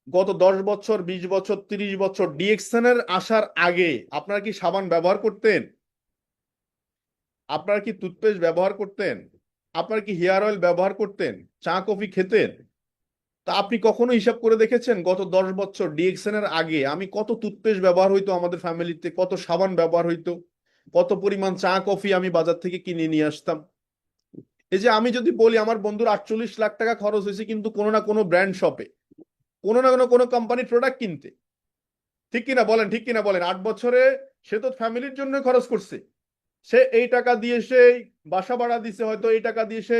গত 10 বছর, 20 বছর, 30 বছর ডিএক্সএন এর আসার আগে আপনারা কি সাবান ব্যবহার করতেন? আপনারা কি টুথপেস্ট ব্যবহার করতেন? আপনারা কি হেয়ার অয়েল ব্যবহার করতেন? চা কফি খেতেন? তা আপনি কখনো হিসাব করে দেখেছেন গত 10 বছর ডিএক্সএন এর আগে আমি কত টুথপেস্ট ব্যবহার হইতো আমাদের ফ্যামিলিতে, কত সাবান ব্যবহার হইতো, কত পরিমাণ চা কফি আমি বাজার থেকে কিনে নিয়ে আসতাম? এই যে আমি যদি বলি আমার বন্ধুর 48 লাখ টাকা খরচ হয়েছে কিন্তু কোনো না কোনো ব্র্যান্ড শপে, কোনো না কোনো কোম্পানির প্রোডাক্ট কিনতে, ঠিক কিনা বলেন? ঠিক কিনা বলেন? 8 বছরে সে তো ফ্যামিলির জন্য খরচ করছে। সে এই টাকা দিয়ে সে বাসা ভাড়া দিছে, হয়তো এই টাকা দিয়ে সে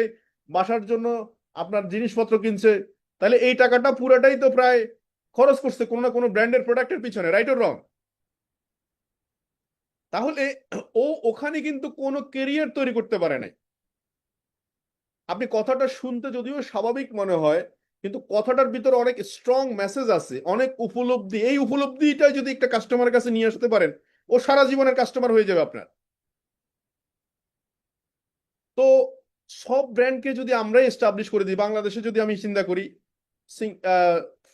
বাসার জন্য আপনার জিনিসপত্র কিনছে। তাহলে এই টাকাটা পুরাটাই তো প্রায় খরচ করছে কোনো না কোনো ব্র্যান্ডের প্রোডাক্টের পিছনে, রাইট অর রং? তাহলে ও ওখানে কিন্তু কোনো কেরিয়ার তৈরি করতে পারে নাই। আপনি কথাটা শুনতে যদিও স্বাভাবিক মনে হয়, কিন্তু কথাটার ভিতরে অনেক স্ট্রং মেসেজ আছে, অনেক উপলব্ধি। এই উপলব্ধিটা যদি একটা কাস্টমারের কাছে নিয়ে আসতে পারেন, ও সারা জীবনের কাস্টমার হয়ে যাবে আপনার। তো সব ব্র্যান্ডকে যদি আমরাই এস্টাবলিশ করে দিই, বাংলাদেশে যদি আমি চিন্তা করি,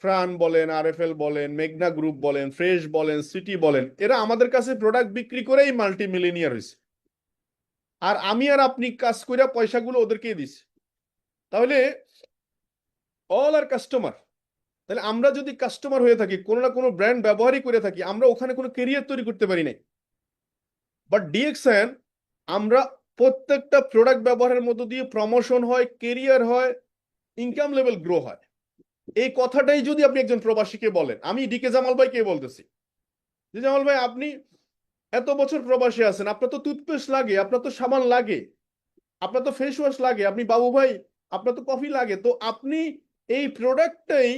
ফ্রান বলেন, আরএফএল বলেন, মেঘনা গ্রুপ বলেন, ফ্রেশ বলেন, সিটি বলেন, এরা আমাদের কাছে প্রোডাক্ট বিক্রি করেই মাল্টি মিলিনিয়ার হয়েছে, আর আমি আর আপনি কাজ করে পয়সাগুলো ওদেরকেই দিছি। তাহলে অল আর কাস্টমার। তাহলে আমরা যদি কাস্টমার হয়ে থাকি, কোনো না কোনো ব্র্যান্ড ব্যবহারই করে থাকি, আমরা ওখানে কোনো কেরিয়ার তৈরি করতে পারি নাই। বাট ডিএক্সএন আমরা প্রত্যেকটা প্রোডাক্ট ব্যবহারের মধ্য দিয়ে প্রমোশন হয়, কেরিয়ার হয়, ইনকাম লেভেল গ্রো হয়। এই কথাটাই যদি আপনি একজন প্রবাসীকে বলেন, আমি ডিকে জামাল ভাইকে বলতেছি যে জামাল ভাই আপনি এত বছর প্রবাসী আছেন, আপনার তো টুথপেস্ট লাগে, আপনার তো সাবান লাগে, আপনার তো ফেস ওয়াশ লাগে, আপনি বাবু ভাই আপনার তো কফি লাগে, তো আপনি এই প্রোডাক্টটাই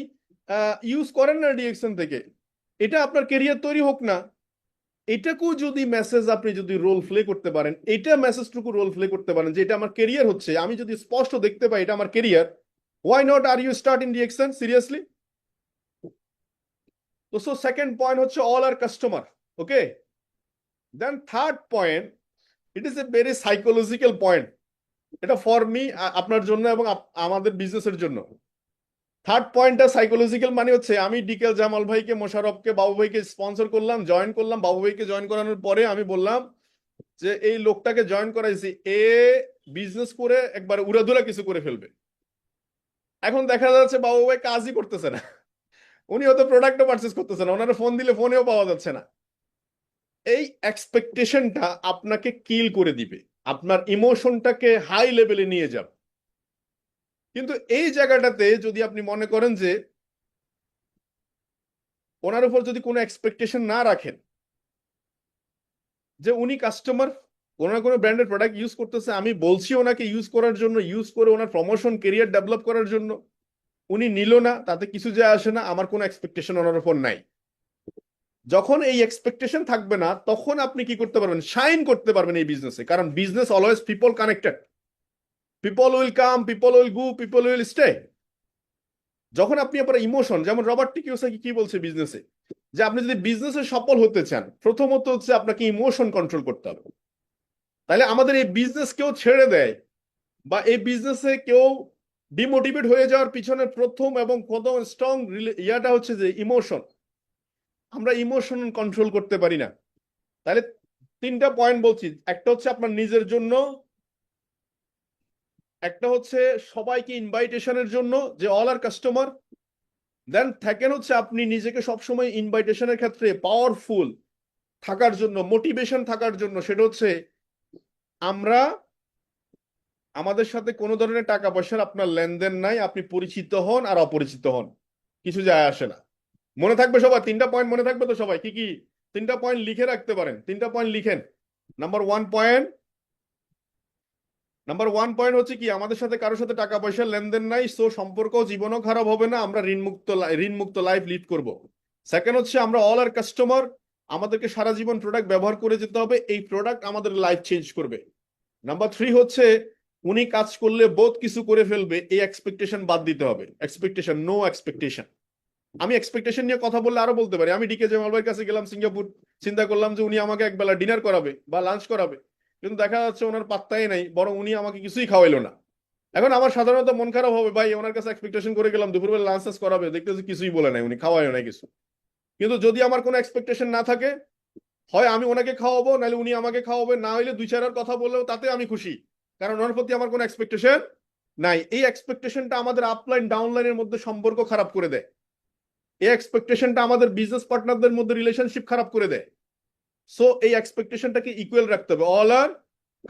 ইউজ করেন না ডিএক্সএন থেকে, এটা আপনার কেরিয়ার তৈরি হোক না। এটাকেও যদি মেসেজ আপনি যদি রোল প্লে করতে পারেন, এটা মেসেজটুকু রোল প্লে করতে পারেন যে এটা আমার কেরিয়ার হচ্ছে, আমি যদি স্পষ্ট দেখতে পাই এটা আমার career, why not are you start in DXN seriously. তো সো সেকেন্ড পয়েন্ট হচ্ছে all are customer, okay. Then third point, it is a very psychological point, এটা ফর মি, আপনার জন্য এবং আমাদের বিজনেসের জন্য। থার্ড পয়েন্টটা সাইকোলজিক্যাল, মানে হচ্ছে আমি ডিকেল জামাল ভাইকে, মোশাররফকে, বাবু ভাইকে স্পন্সর করলাম, জয়েন করলাম। বাবু ভাইকে জয়েন করানোর পরে আমি বললাম যে এই লোকটাকে জয়েন করাইছি, এ বিজনেস করে একবার উড়াধুরা কিছু করে ফেলবে। এখন দেখা যাচ্ছে বাবু ভাই কাজই করতেছে না, উনি হয়তো প্রোডাক্টও পারচেস করতেছে না, ওনারা ফোন দিলে ফোনেও পাওয়া যাচ্ছে না। এই এক্সপেকটেশনটা আপনাকে কিল করে দিবে, আপনার ইমোশনটাকে হাই লেভেলে নিয়ে যাবে। কিন্তু এই জায়গাটাতে যদি আপনি মনে করেন যে ওনার উপর যদি কোনো এক্সপেকটেশন না রাখেন, যে উনি কাস্টমার, কোনো না কোনো ব্র্যান্ডের প্রোডাক্ট ইউজ করতেছে, আমি বলছি ওনাকে ইউজ করার জন্য, ইউজ করে ওনার প্রমোশন কেরিয়ার ডেভেলপ করার জন্য, উনি নিল না, তাতে কিছু যায় আসে না, আমার কোনো এক্সপেকটেশন ওনার উপর নাই। যখন এই এক্সপেকটেশন থাকবে না, তখন আপনি কি করতে পারবেন, শাইন করতে পারবেন এই বিজনেসে। কারণ business always people connected, people will come, people will go, people will stay. যখন আপনি আপনার ইমোশন, যেমন রবার্ট টি কিওসাকি কি বলছে বিজনেসে, যে আপনি যদি বিজনেসে সফল হতে চান, প্রথমত হচ্ছে আপনাকে ইমোশন কন্ট্রোল করতে হবে। তাহলে আমাদের এই বিজনেস কেউ ছেড়ে দেয় বা এই বিজনেসে কেউ ডিমোটিভেট হয়ে যাওয়ার পিছনে প্রথম এবং প্রথম স্ট্রং ইয়াটা হচ্ছে যে ইমোশন। আমরা ইমোশন কন্ট্রোল করতে পারি না। তাহলে তিনটা পয়েন্ট বলছি, একটা হচ্ছে আপনার নিজের জন্য, একটা হচ্ছে সবাইকে ইনভাইটেশনের জন্য যে অল আর কাস্টমার, দেন থাকেন হচ্ছে আপনি নিজেকে সবসময় ইনভাইটেশনের ক্ষেত্রে পাওয়ারফুল থাকার জন্য, মোটিভেশন থাকার জন্য, সেটা হচ্ছে আমরা, আমাদের সাথে কোনো ধরনের টাকা পয়সার আপনার লেনদেন নাই, আপনি পরিচিত হন আর অপরিচিত হন, কিছু যায় আসে না। মনে থাকবে সবার তিনটা পয়েন্ট, মনে থাকবে তো সবাই? কি কি তিনটা পয়েন্ট লিখে রাখতে পারেন? তিনটা পয়েন্ট লিখেন। নাম্বার ওয়ান পয়েন্ট হচ্ছে কি, আমাদের সাথে কারোর সাথে টাকা পয়সার লেনদেন নাই, সো সম্পর্ক জীবনও খারাপ হবে না, আমরা ঋণমুক্ত লাইফ লিড করব। সেকেন্ড হচ্ছে আমরা অল আর কাস্টমার, আমাদেরকে সারা জীবন প্রোডাক্ট ব্যবহার করে যেতে হবে, এই প্রোডাক্ট আমাদের লাইফ চেঞ্জ করবে। নাম্বার থ্রি হচ্ছে উনি কাজ করলে বোধ কিছু করে ফেলবে, এই এক্সপেকটেশন বাদ দিতে হবে। Expectation, no expectation. আমি এক্সপেকটেশন নিয়ে কথা বললে আরো বলতে পারি, আমি ডিকে জামাল ভাইয়ের কাছে গেলাম সিঙ্গাপুর, চিন্তা করলাম যে উনি আমাকে একবেলা ডিনার করাবে বা লাঞ্চ করাবে, কিন্তু দেখা যাচ্ছে ওনার পাত্তাই নাই, বরং উনি আমাকে কিছুই খাওয়াইলো না। এখন আমার সাধারণত মন খারাপ হবে, ভাই ওনার কাছে এক্সপেকটেশন করে গেলাম দুপুরবেলা লাঞ্চ করাবে, দেখতেছি কিছুই বলে নাই, উনি খাওয়াইও নাই কিছু। কিন্তু যদি আমার কোনো এক্সপেকটেশন না থাকে, হয় আমি ওনাকে খাওয়াবো, নাহলে উনি আমাকে খাওয়াবে, না হইলে দুই চার কথা বললেও তাতে আমি খুশি, কারণ ওনার প্রতি আমার কোনো এক্সপেকটেশন নাই। এই এক্সপেকটেশনটা আমাদের আপলাইন ডাউনলাইনের মধ্যে সম্পর্ক খারাপ করে দেয়, এই এক্সপেকটেশনটা আমাদের বিজনেস পার্টনারদের মধ্যে রিলেশনশিপ খারাপ করে দেয়। সো এই এক্সপেকটেশনটাকে ইকুয়াল রাখতে হবে, অল আর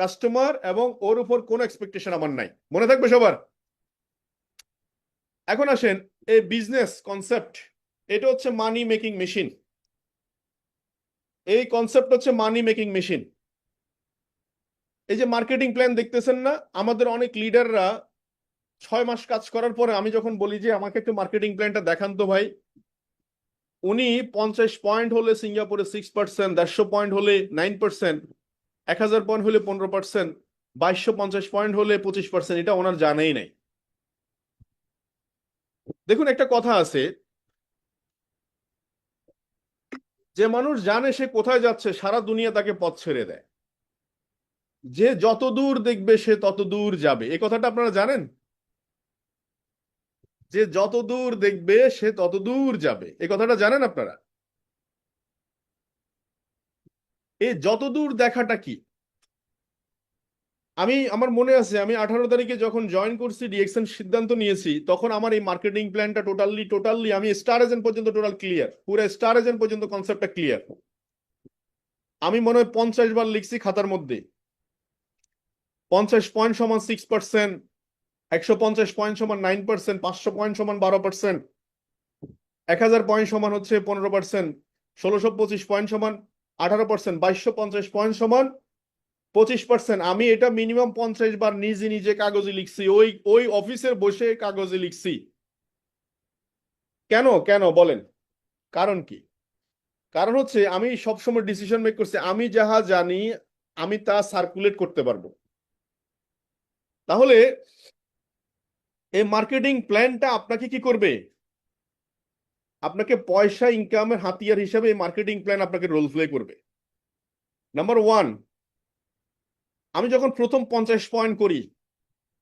কাস্টমার, এবং ওর উপর কোনো এক্সপেকটেশন আমার নাই, মনে থাকবে সবার। এখন আসেন, এই বিজনেস কনসেপ্ট, এটা হচ্ছে মানি মেকিং মেশিন। এই কনসেপ্ট হচ্ছে মানি মেকিং মেশিন। এই যে মার্কেটিং প্ল্যান দেখতেছেন না, আমাদের অনেক লিডাররা 6 মাস কাজ করার পরে আমি যখন বলি যে আমাকে একটু মার্কেটিং প্ল্যানটা দেখান তো ভাই, উনি 50 পয়েন্ট হলে সিঙ্গাপুরে 6%, 150 পয়েন্ট হলে 9%, 1000 পয়েন্ট হলে 15%, 2250 পয়েন্ট হলে 25%, এটা ওনার জানেই নাই। দেখুন, একটা কথা আছে, যে মানুষ জানে সে কোথায় যাচ্ছে, সারা দুনিয়া তাকে পথ ছেড়ে দেয়। যে যত দূর দেখবে সে তত দূর যাবে, এই কথাটা আপনারা জানেন? যে যত দূর দেখবে সে তত দূর যাবে, এই কথাটা জানেন আপনারা? এই যত দূর দেখাটা কি? আমার মনে আছে, আমি 18 তারিখে যখন জয়েন করছি, ডিএক্সএন সিদ্ধান্ত নিয়েছি, তখন আমার এই মার্কেটিং প্ল্যানটা টোটালি আমি স্টার এজেন্ট পর্যন্ত টোটাল ক্লিয়ার, পুরো স্টার এজেন্ট পর্যন্ত কনসেপ্টটা ক্লিয়ার। আমি মনে হয় 50 বার লিখছি খাতার মধ্যে। 50 পয়েন্ট সমান 6%, 150 পয়েন্ট সমান 9%, 500 পয়েন্ট সমান 12%, 1000 পয়েন্ট সমান হচ্ছে 15%, 1625 পয়েন্ট সমান 18%, 2250 পয়েন্ট সমান 25%। আমি এটা মিনিমাম 50 বার নিজে নিজে কাগজে লিখছি, ওই ওই অফিসের বসে কাগজে লিখছি। কেন কেন বলেন, কারণ কি? কারণ হচ্ছে আমি সবসময় ডিসিশন মেক করছি, আমি যাহা জানি আমি তা সার্কুলেট করতে পারবো। তাহলে এই মার্কেটিং প্ল্যানটা আপনাকে কি করবে? আপনাকে পয়সা ইনকামের হাতিয়ার হিসেবে এই মার্কেটিং প্ল্যান আপনাকে রোল প্লে করবে। নাম্বার ওয়ান, আমি যখন প্রথম 50 পয়েন্ট করি,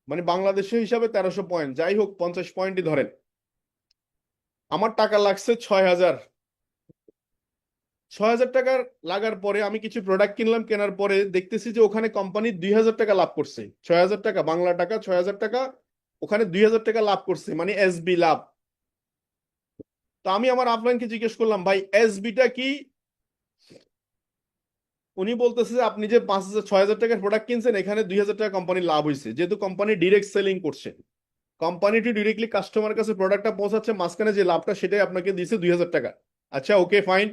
মানে বাংলাদেশের হিসাবে 1300 পয়েন্ট, যাই হোক 50 পয়েন্টই ধরেন, আমার টাকা লাগছে 6000। 6000 টাকার লাগার পরে আমি কিছু প্রোডাক্ট কিনলাম, কেনার পরে দেখতেছি যে ওখানে কোম্পানি 2000 টাকা লাভ করছে। 6000 টাকা বাংলা টাকা, 6000 টাকা ওখানে 2000 টাকা লাভ করছে, মানে এসবি লাভ। তো আমি আমার আপলাইনকে জিজ্ঞেস করলাম, ভাই এসবিটা কি? উনি বলতেছে যে আপনি যে 6000 টাকার প্রোডাক্ট কিনছেন, এখানে 2000 টাকা কোম্পানির লাভ হয়েছে, যেহেতু কোম্পানি ডিরেক্ট সেলিং করছে, কোম্পানিটি ডিরেক্টলি কাস্টমার কাছে প্রোডাক্টটা পৌঁছাচ্ছে, মাঝখানে যে লাভটা সেটাই আপনাকে দিয়েছে 2000 টাকা। আচ্ছা, ওকে ফাইন।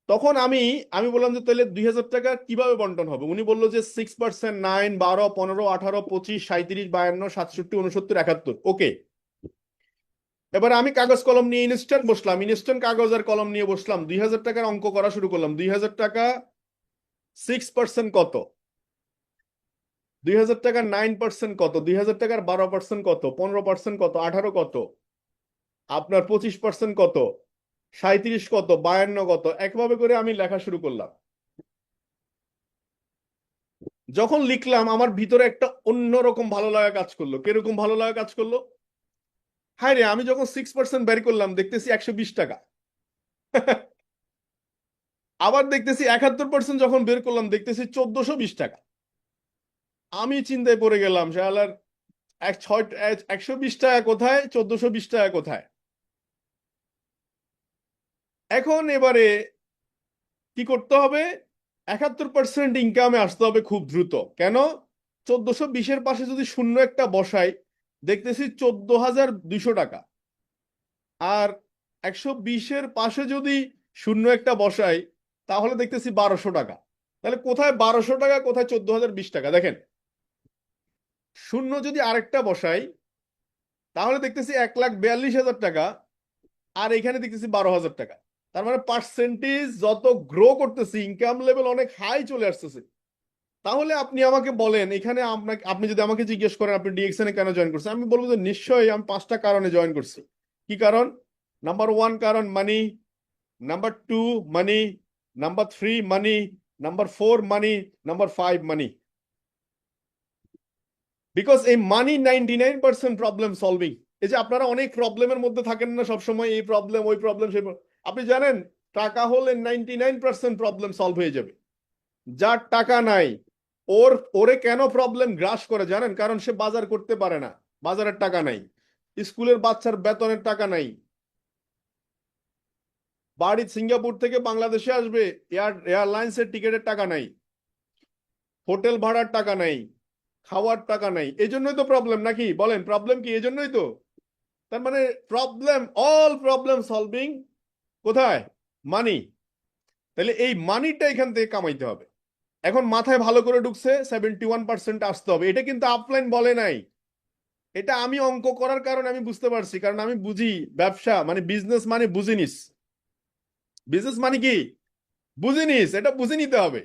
তখন আমি আমি বললাম যে তাহলে 2000 টাকা কিভাবে বন্টন হবে? উনি বললো যে 6%, 9, 12, 15, 18, 25, 37, 52, 67, 69, 71। ওকে, এবার আমি কাগজ কলম নিয়ে ইনস্ট্যান্ট বসলাম, ইনস্ট্যান্ট কাগজ আর কলম নিয়ে বসলাম, 2000 টাকার অঙ্ক করা শুরু করলাম। 2000 টাকা 6% কত? 2000 টাকার 9% কত? 2000 টাকার 12% কত? 15% কত? 18 কত? আপনার 25% কত? 37 কত? 52 কত? একভাবে করে আমি লেখা শুরু করলাম। যখন লিখলাম আমার ভিতরে একটা অন্যরকম ভালো লাগা কাজ করলো। কিরকম ভালো লাগা কাজ করলো? হায় রে, আমি যখন 6% বের করলাম দেখতেছি 120 টাকা। আবার দেখতেছি 71% যখন বের করলাম দেখতেছি 1420 টাকা। আমি চিন্তায় পড়ে গেলাম, শালার 120 টাকা কোথায়, 1420 টাকা কোথায়? এখন এবারে কি করতে হবে? 71% ইনকামে আসতে হবে খুব দ্রুত। কেন? 1420-এর পাশে যদি শূন্য একটা বসাই দেখতেছি 14,200 টাকা। আর 120-এর পাশে যদি শূন্য একটা বসাই তাহলে দেখতেছি 1200 টাকা। তাহলে কোথায় 1200 টাকা, কোথায় 14,020 টাকা? দেখেন, শূন্য যদি আরেকটা বসাই তাহলে দেখতেছি 1,42,000 টাকা, আর এখানে দেখতেছি 12,000 টাকা। তার মানে পার্সেন্টেজ যত গ্রো করতেছি, ইনকাম লেভেল অনেক হাই চলে আসতেছে। তাহলে আপনি আমাকে বলেন, এখানে আপনাকে, আপনি যদি আমাকে জিজ্ঞেস করেন আপনি ডিএক্সএন এ কেন জয়েন করছেন, আমি বলবো যে নিশ্চয়ই আমি 5টা কারণে জয়েন করছি। কি কারণ? নাম্বার ওয়ান কারণ money, number two money, number three money, number four money, number five money. Because এই মানি 99% প্রবলেম সলভিং। এই যে আপনারা অনেক প্রবলেমের মধ্যে থাকেন না সবসময়, এই প্রবলেম ওই প্রবলেম সেই আপনি জানেন টাকা হলে 99% প্রবলেম সলভ হয়ে যাবে। যার টাকা নাই ওরে কেন প্রবলেম গ্রাস করে জানেন? কারণ সে বাজার করতে পারে না, বাজারের টাকা নাই, স্কুলের বাচ্চার বেতনের টাকা নাই, বাড়ি সিঙ্গাপুর থেকে বাংলাদেশে আসবে এয়ারলাইন্সের টিকিটের টাকা নাই, হোটেল ভাড়ার টাকা নাই, খাওয়ার টাকা নাই। এই জন্যই তো প্রবলেম, নাকি বলেন? প্রবলেম কি এই জন্যই তো? তার মানে প্রবলেম, অল প্রবলেম সলভিং কোথায়? মানি। তাহলে এই মানিটা এখান থেকে কামাইতে হবে। এখন মাথায় ভালো করে ঢুকছে, 71% আসতে হবে। এটা কিন্তু আপলাইন বলে নাই, এটা আমি অঙ্ক করার কারণে আমি বুঝতে পারছি, কারণ আমি বুঝি ব্যবসা মানে বিজনেস মানে বুঝে নিস। বিজনেস মানে কি বুঝে নিস, এটা বুঝে নিতে হবে।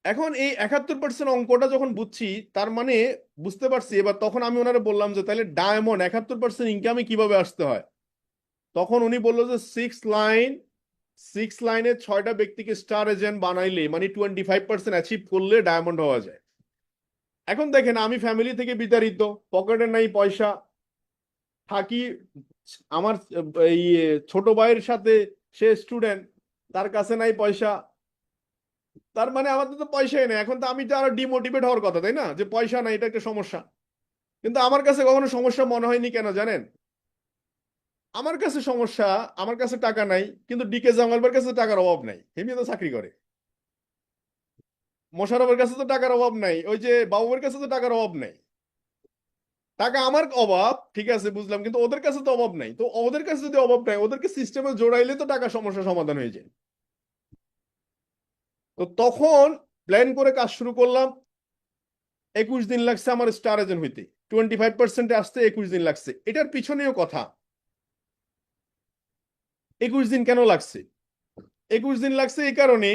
এখন এই 71% অঙ্কটা যখন বুঝছি, তার মানে বুঝতে পারছি এবার, তখন আমি ওনারে বললাম যে তাহলে ডায়মন্ড 71% ইনকামে কিভাবে আসতে হয়? তখন উনি বললো যে 6 লাইনে 6টা ব্যক্তিকে স্টার এজেন্ট বানাইলে মানে 25% অ্যাচিভ করলে ডায়মন্ড হওয়া যায়। এখন দেখেন, আমি ফ্যামিলি থেকে বিতাড়িত, পকেটে নাই পয়সা, থাকি আমার এই ছোট ভাইয়ের সাথে, সে স্টুডেন্ট, তার কাছে নাই পয়সা। তার মানে আমাদের তো পয়সাই নেই। এখন তো আমি তো আরো ডিমোটিভেট হওয়ার কথা, তাই না? যে পয়সা নাই, এটা একটা সমস্যা। কিন্তু আমার কাছে কখনো সমস্যা মনে হয়নি, কেন জানেন? আমার কাছে সমস্যা, আমার কাছে টাকা নাই, কিন্তু ডিকে জামালবার কাছে টাকার অভাব নাই, হেমিও তো চাকরি করে। মোশাররফের কাছে তো টাকার অভাব নাই, ওই যে বাবুর কাছে তো টাকার অভাব নাই। টাকা আমার অভাব, ঠিক আছে বুঝলাম, কিন্তু ওদের কাছে তো অভাব নাই। তো ওদের কাছে যদি অভাব নাই, ওদেরকে সিস্টেমে জোড়াইলে তো টাকা সমস্যা সমাধান হয়ে যায়। তো তখন প্ল্যান করে কাজ শুরু করলাম। 21 দিন লাগছে আমার স্টার এজেন্ট হইতে, 25% আসতে 21 দিন লাগছে। এটার পিছনেও কথা। 21 দিন কেন লাগছে? 21 দিন লাগছে এই কারণে,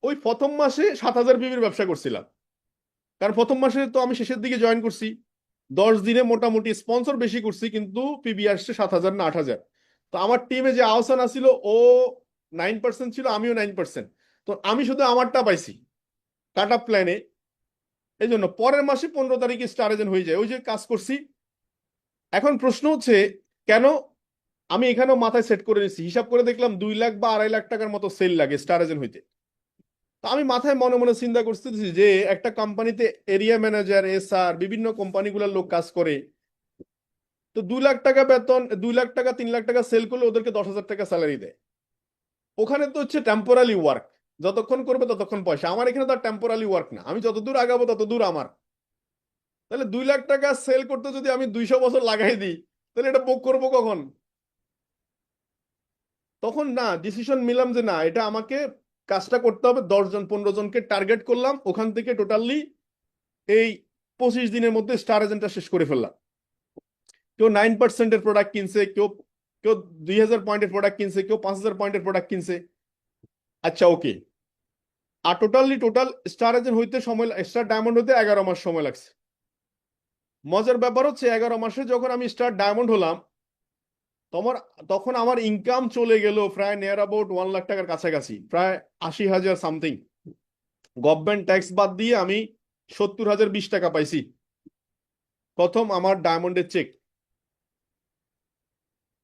ওই প্রথম মাসে 7,000 বিবির ব্যবসা করছিলাম। কারণ প্রথম মাসে তো আমি শেষের দিকে জয়েন করছি, 10 দিনে মোটামুটি স্পন্সর বেশি করছি, কিন্তু পিবি আসছে 7,000 না 8,000। তো আমার টিমে যে আহসান আছিল, ও 9% ছিল, আমিও 9%। তো আমি শুধু আমারটা পাইছি কাট আপ প্ল্যানে। এই জন্য পরের মাসে 15 তারিখে স্টার এজেন্ট হয়ে যায়, ওই যে কাজ করছি। এখন প্রশ্ন হচ্ছে কেন? আমি এখানেও মাথায় সেট করে নিচ্ছি, হিসাব করে দেখলাম 2 লাখ বা 2.5 লাখ টাকার মতো সেল লাগে স্টার এজেন্ট হইতে। তো আমি মাথায় মনে মনে চিন্তা করতেছি যে একটা কোম্পানিতে এরিয়া ম্যানেজার, এসআর, বিভিন্ন কোম্পানিগুলোর লোক কাজ করে। তো 2 লাখ টাকা বেতন, 2 লাখ টাকা 3 লাখ টাকা সেল করলে ওদেরকে 10,000 টাকা স্যালারি দেয়। ওখানে তো হচ্ছে টেম্পোরারি ওয়ার্ক, যতক্ষণ করবে ততক্ষণ পয়সা। আমার এখানে তো টেম্পোরারি ওয়ার্ক না, আমি যত দূর আগাবো তত দূর আমার। তাহলে 2 লাখ টাকা সেল করতে যদি আমি 200 বছর লাগাই দিই, তাহলে এটা বুক করবো কখন? তখন না ডিসিশন নিলাম যে না, এটা আমাকে কাজটা করতে হবে। 10 জন 15 জনকে টার্গেট করলাম, ওখান থেকে টোটালি এই 25 দিনের মধ্যে স্টার এজেন্টটা শেষ করে ফেললাম। কেউ 9%-এর প্রোডাক্ট কিনছে, কেউ কেউ 2,000 পয়েন্টের প্রোডাক্ট কিনছে, কেউ 5,000 পয়েন্টের প্রোডাক্ট কিনছে। আচ্ছা ওকে। আর টোটাল স্টার এজেন্ট হইতে সময়, স্টার ডায়মন্ড হইতে 11 মাস সময় লাগছে। মজার ব্যাপার হচ্ছে 11 মাসে যখন আমি স্টার ডায়মন্ড হলাম, তোমার তখন আমার ইনকাম চলে গেল প্রায় নিয়ার অ্যাবাউট 1 লাখ টাকার কাছাকাছি, প্রায় 80,000 সামথিং। গভর্নমেন্ট ট্যাক্স বাদ দিয়ে আমি 70,020 টাকা পাইছি প্রথম আমার ডায়মন্ডের চেক।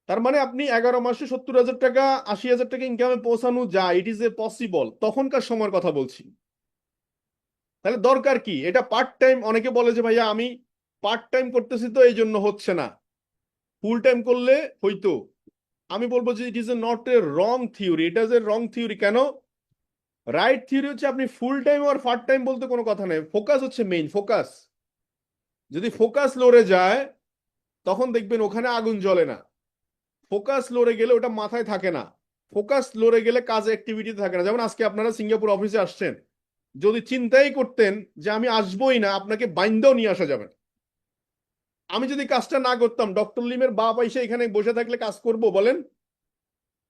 তার মানে আপনি 11 মাসে 70,000 টাকা, 80,000 টাকা ইনকামে পৌঁছানো যায়, ইট ইজ এ পসিবল। তখনকার সময়ের কথা বলছি। তাহলে দরকার কি? এটা পার্ট টাইম। অনেকে বলে যে ভাইয়া আমি পার্ট টাইম করতেছি তো এই জন্য হচ্ছে না, ফুল টাইম করলে হইতো। আমি বলবো যে ইট is A not a wrong theory, এটা ইজ এ রং থিওরি। কেন? রাইট থিওরি হচ্ছে আপনি ফুল টাইম আর পার্ট টাইম বলতে কোনো কথা নেই, ফোকাস হচ্ছে মেইন ফোকাস। যদি ফোকাস লড়ে যায় তখন দেখবেন ওখানে আগুন জ্বলে না। ফোকাস লড়ে গেলে ওটা মাথায় থাকে না। ফোকাস লড়ে গেলে কাজ অ্যাক্টিভিটি থাকে না। যেমন আজকে আপনারা সিঙ্গাপুর অফিসে আসছেন, যদি চিন্তাই করতেন যে আমি আসবোই না, আপনাকে বাইন্দাও নিয়ে আসা যাবে না। আমি যদি কাজটা না করতাম, ডক্টর লিমের বাপ আইসা এখানে বসে থাকলে কাজ করব বলেন?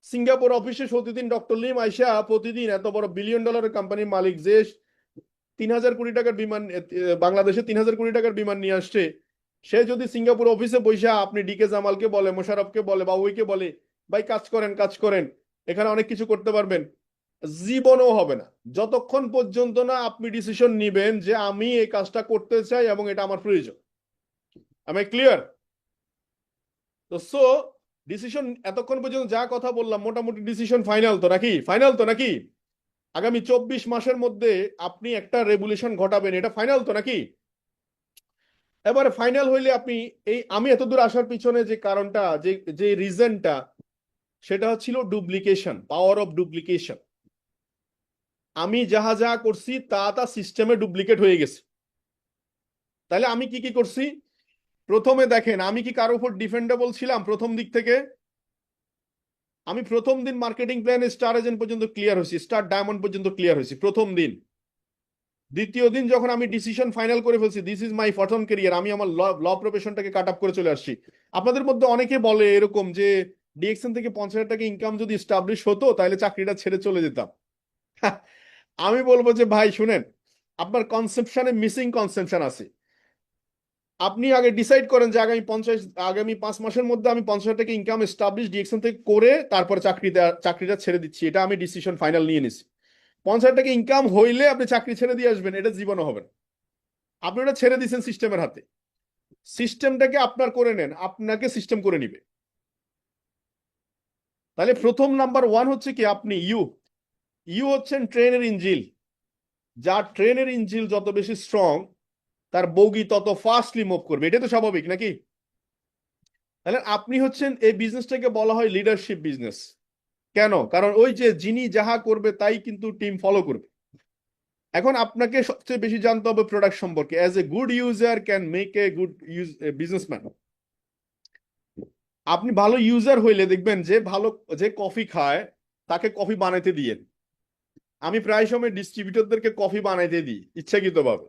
সিঙ্গাপুর অফিসে প্রতিদিন ডক্টর লিম আইসা প্রতিদিন, এত বড় বিলিয়ন ডলারের কোম্পানির মালিক যে 3,000 কোটি টাকার বিমান, বাংলাদেশে 3,000 কোটি টাকার বিমান নিয়ে আসছে, সে যদি সিঙ্গাপুর অফিসে বৈশা আপনি ডিকে জামালকে বলে, মোশাররফকে বলে, বাবুইকে বলে ভাই কাজ করেন কাজ করেন, এখানে অনেক কিছু করতে পারবেন, জীবনও হবে না। যতক্ষণ পর্যন্ত না আপনি ডিসিশন নিবেন যে আমি এই কাজটা করতে চাই এবং এটা আমার প্রয়োজন। আমি ক্লিয়ার? তো ডিসিশন এতক্ষণ পর্যন্ত যা কথা বললাম, মোটামুটি ডিসিশন ফাইনাল তো নাকি? ফাইনাল তো নাকি? আগামী 24 মাসের মধ্যে আপনি একটা রেভলিউশন ঘটাবেন, এটা ফাইনাল তো নাকি? এবারে ফাইনাল হইলে আপনি, এই আমি এতদূর আসার পিছনে যে কারণটা, যে যে রিজনটা, সেটা হচ্ছিল ডুপ্লিকেশন, পাওয়ার অফ ডুপ্লিকেশন। আমি যাহা যাহা করছি তা সিস্টেমে ডুপ্লিকেট হয়ে গেছে। তাহলে আমি কি কি করছি? প্রথমে দেখেন, আমি কি কারোর উপর ডিফেন্ডেবল ছিলাম প্রথম দিক থেকে? আমি প্রথম দিন মার্কেটিং প্ল্যানে স্টার এজেন্ট পর্যন্ত ক্লিয়ার হয়েছি, স্টার ডায়মন্ড পর্যন্ত ক্লিয়ার হয়েছি প্রথম দিন। দ্বিতীয় দিন যখন আমি ডিসিশন ফাইনাল করে ফেলছি, দিস ইজ মাই প্রথম ক্যারিয়ার, আমি আমার ল প্রফেশনটাকে কাট আপ করে চলে আসছি। আপনাদের মধ্যে অনেকে বলে এরকম যে ডিএক্সএন থেকে 50,000 টাকা ইনকাম যদি স্টাবলিশ হতো তাহলে চাকরিটা ছেড়ে চলে যেতাম। আমি বলবো যে ভাই শুনেন, আপনার কনসেপশনে মিসিং কনসেপশন আছে। আপনি আগে ডিসাইড করেন যে আগামী 5 মাসের মধ্যে আমি 50,000 টাকা ইনকাম এস্টাবলিশ ডিএক্সএন থেকে করে তারপরে চাকরিটা ছেড়ে দিচ্ছি, এটা আমি ডিসিশন ফাইনাল নিয়ে নিছি। 50,000 টাকা ইনকাম হইলে আপনি চাকরি ছেড়ে দিয়ে আসবেন, এটা জীবনও হবে না। আপনি ওটা ছেড়ে দিচ্ছেন সিস্টেমের হাতে। সিস্টেমটাকে আপনার করে নেন, আপনাকে সিস্টেম করে নিবে। তাহলে প্রথম নাম্বার ওয়ান হচ্ছে কি, আপনি ইউ হচ্ছেন ট্রেনের ইঞ্জিল। যার ট্রেনের ইঞ্জিল যত বেশি স্ট্রং, তার বগি তত ফাস্টলি মুভ করবে, এটা তো স্বাভাবিক নাকি? তাহলে আপনি হচ্ছেন, এই বিজনেসটাকে বলা হয় লিডারশিপ বিজনেস। কেন? কারণ ওই যে যিনি যাহা করবে তাই কিন্তু টিম ফলো করবে। এখন আপনাকে সবচেয়ে বেশি জানতে হবে প্রোডাক্ট সম্পর্কে। As a good user can make a good businessman. আপনি ভালো ইউজার হইলে দেখবেন যে কফি খায় তাকে কফি বানাইতে দিয়েন। আমি প্রায় সময় ডিস্ট্রিবিউটরদেরকে কফি বানাইতে দিই ইচ্ছাকৃতভাবে।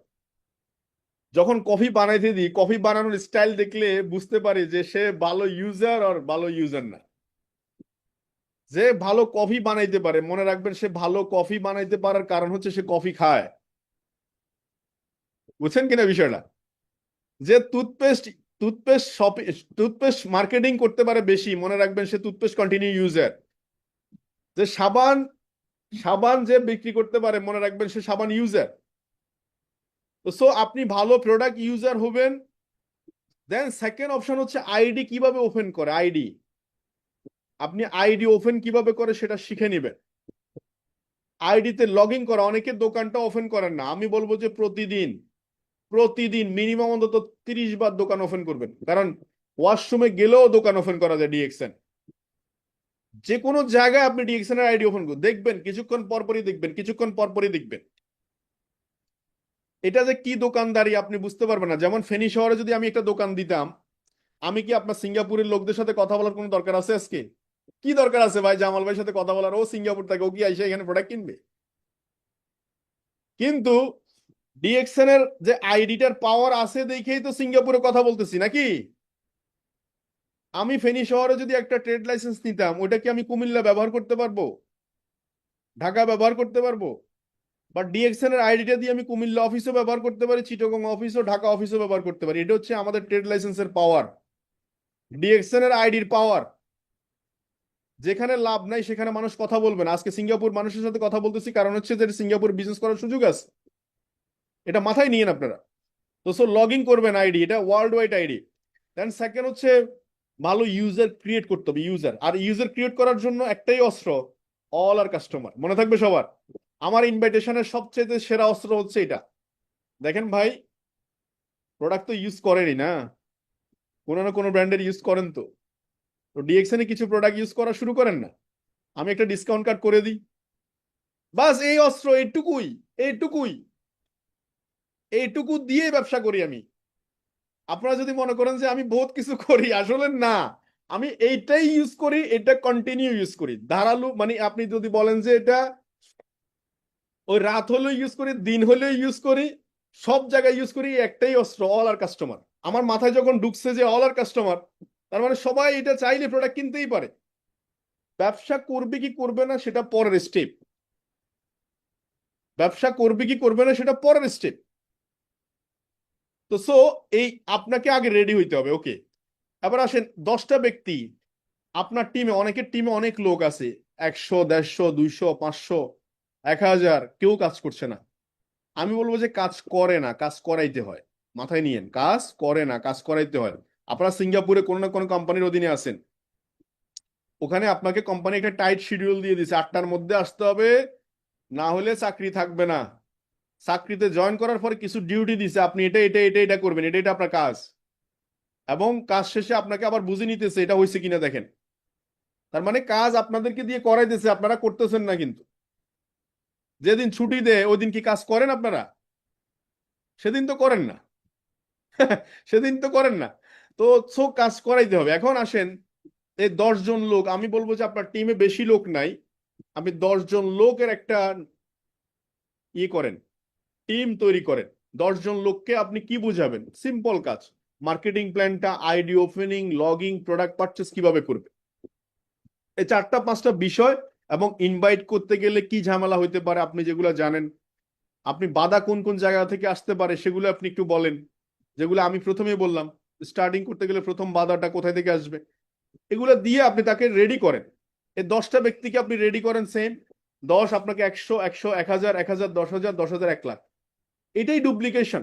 যখন কফি বানাইতে দিই, কফি বানানোর স্টাইল দেখলে বুঝতে পারি যে সে ভালো ইউজার আর ভালো ইউজার না। যে ভালো কফি বানাইতে পারে, মনে রাখবেন সে ভালো কফি বানাইতে পারার কারণ হচ্ছে সে কফি খায়। বুঝছেন কিনা বিষয়টা? যে টুথপেস্ট মার্কেটিং করতে পারে বেশি, মনে রাখবেন সে টুথপেস্ট কন্টিনিউ ইউজার। যে সাবান সাবান যে বিক্রি করতে পারে, মনে রাখবেন সে সাবান ইউজার। তো সো আপনি ভালো প্রোডাক্ট ইউজার হবেন। দেন সেকেন্ড অপশন হচ্ছে আইডি কিভাবে ওপেন করে। আপনি আইডি ওপেন কিভাবে করে সেটা শিখে নেবেন। আইডিতে লগ ইন করা, অনেকে দোকানটা ওপেন করেন না। আমি বলবো যে প্রতিদিন প্রতিদিন মিনিমাম অন্তত 30 বার দোকান ওপেন করবেন। কারণ ওয়াশরুমে গেলেও দোকান ওপেন করা যায় ডিএক্সএন। যে কোনো জায়গায় আপনি ডিএক্সএন এর আইডি ওপেন করুন, দেখবেন কিছুক্ষণ পরপরই দেখবেন এটা যে কি দোকানদারি আপনি বুঝতে পারবেন না। যেমন ফেনী শহরে যদি আমি একটা দোকান দিতাম, আমি কি আপনার সিঙ্গাপুরের লোকদের সাথে কথা বলার কোনো দরকার আছে আজকে? কি দরকার আছে ভাই জামাল ভাইয়ের সাথে কথা বলার? ও সিঙ্গাপুর থাকে, ও কি আইসা এখানে প্রোডাক্ট কিনবে? কিন্তু ডিএক্সএন এর যে আইডিটার পাওয়ার আছে দেখেই তো সিঙ্গাপুরে কথা বলতেছি নাকি। আমি ফেনী শহরে যদি একটা ট্রেড লাইসেন্স নিতাম, ওটা কি আমি কুমিল্লা ব্যবহার করতে পারবো, ঢাকা ব্যবহার করতে পারবো? বা ডিএক্সএন এর আইডিটা দিয়ে আমি কুমিল্লা অফিসও ব্যবহার করতে পারি, চিটাগং অফিসও, ঢাকা অফিসও ব্যবহার করতে পারি। এটা হচ্ছে আমাদের ট্রেড লাইসেন্সের পাওয়ার, ডিএক্সএন এর আইডির পাওয়ার। যেখানে লাভ নাই সেখানে মানুষ কথা বলবে না। আজকে সিঙ্গাপুর মানুষের সাথে কথা বলতেছি কারণ হচ্ছে যে সিঙ্গাপুর বিজনেস করার সুযোগ আছে। এটা মাথায় নিয়েন আপনারা। তো সো লগ ইন করবেন আইডি, এটা world wide ID. Then second হচ্ছে ভালো ইউজার ক্রিয়েট করতে হবে। ইউজার ক্রিয়েট করার জন্য একটাই অস্ত্র, অল আর কাস্টমার। মনে থাকবে সবার। আমার ইনভাইটেশনের সবচেয়ে সেরা অস্ত্র হচ্ছে এটা। দেখেন ভাই, প্রোডাক্ট তো ইউজ করেনই না, কোনো না কোনো ব্র্যান্ডের ইউজ করেন। তো তো ডিএক্সএন এ কিছু প্রোডাক্ট ইউজ করা শুরু করেন না, আমি একটা ডিসকাউন্ট কার্ড করে দিই। বাস এই অস্ত্র, এইটুকুই এইটুকুই এইটুকু দিয়ে ব্যবসা করি আমি। আপনারা যদি মনে করেন যে আমি বহুত কিছু করি, আসলে না। আমি এইটাই ইউজ করি, এটা কন্টিনিউ ইউজ করি ধারালো। মানে আপনি যদি বলেন যে এটা ওই রাত হলেও ইউজ করি, দিন হলেও ইউজ করি, সব জায়গায় ইউজ করি, একটাই অস্ত্র, অল আর কাস্টমার। আমার মাথায় যখন ঢুকছে যে অল আর কাস্টমার, তার মানে সবাই এটা চাইলে প্রোডাক্ট কিনতেই পারে। ব্যবসা করবে কি করবে না সেটা পরের স্টেপ। ব্যবসা করবে কি করবে না সেটা পরের স্টেপ। তো সো এই আপনাকে আগে রেডি হইতে হবে। ওকে, এবার আসেন 10টা ব্যক্তি আপনার টিমে। অনেকের টিমে অনেক লোক আছে, 100, 150, 200, 500, 1000, কেউ কাজ করছে না। আমি বলবো যে কাজ করে না, কাজ করাইতে হয়। মাথায় নিয়েন, কাজ করে না, কাজ করাইতে হয়। আপনারা সিঙ্গাপুরে কোনো না কোনো কোম্পানির অধীনে আছেন, ওখানে আপনাকে কোম্পানি একটা টাইট শিডিউল দিয়ে দিছে, 8টার মধ্যে আসতে হবে, না হলে চাকরি থাকবে না। চাকরিতে জয়েন করার পরে কিছু ডিউটি দিছে, আপনি এটা এটা এটা এটা করবেন, এটা এটা আপনার কাজ। এবং কাজ শেষে আপনাকে আবার বুঝে নিতেছে এটা হয়েছে কিনা দেখেন। তার মানে কাজ আপনাদেরকে দিয়ে করাইতেছে, আপনারা করতেছেন না। কিন্তু যেদিন ছুটি দেয় ওই দিন কি কাজ করেন আপনারা? সেদিন তো করেন না। সেদিন তো করেন না। তো কাজ করাইতে হবে। এখন আসেন, এই 10 জন লোক, আমি বলবো যে আপনার টিমে বেশি লোক নাই, আপনি 10 জন লোকের একটা করেন, টিম তৈরি করেন। 10 জন লোককে আপনি কি বুঝাবেন? সিম্পল কাজ, মার্কেটিং প্ল্যানটা, ID opening, logging, product purchase কিভাবে করবে, এই 4টা 5টা বিষয়। এবং ইনভাইট করতে গেলে কি ঝামেলা হইতে পারে আপনি যেগুলো জানেন, আপনি বাধা কোন কোন জায়গা থেকে আসতে পারে সেগুলো আপনি একটু বলেন, যেগুলো আমি প্রথমেই বললাম। স্টার্টিং করতে গেলে প্রথম বাধাটা কোথায় থেকে আসবে, এগুলো দিয়ে আপনি তাকে রেডি করেন। এই 10টা ব্যক্তিকে আপনি রেডি করেন সেম। 10 আপনাকে 100, 100, 1000, 1000, 10,000, 10,000, 1 লাখ। এটাই ডুপ্লিকেশন।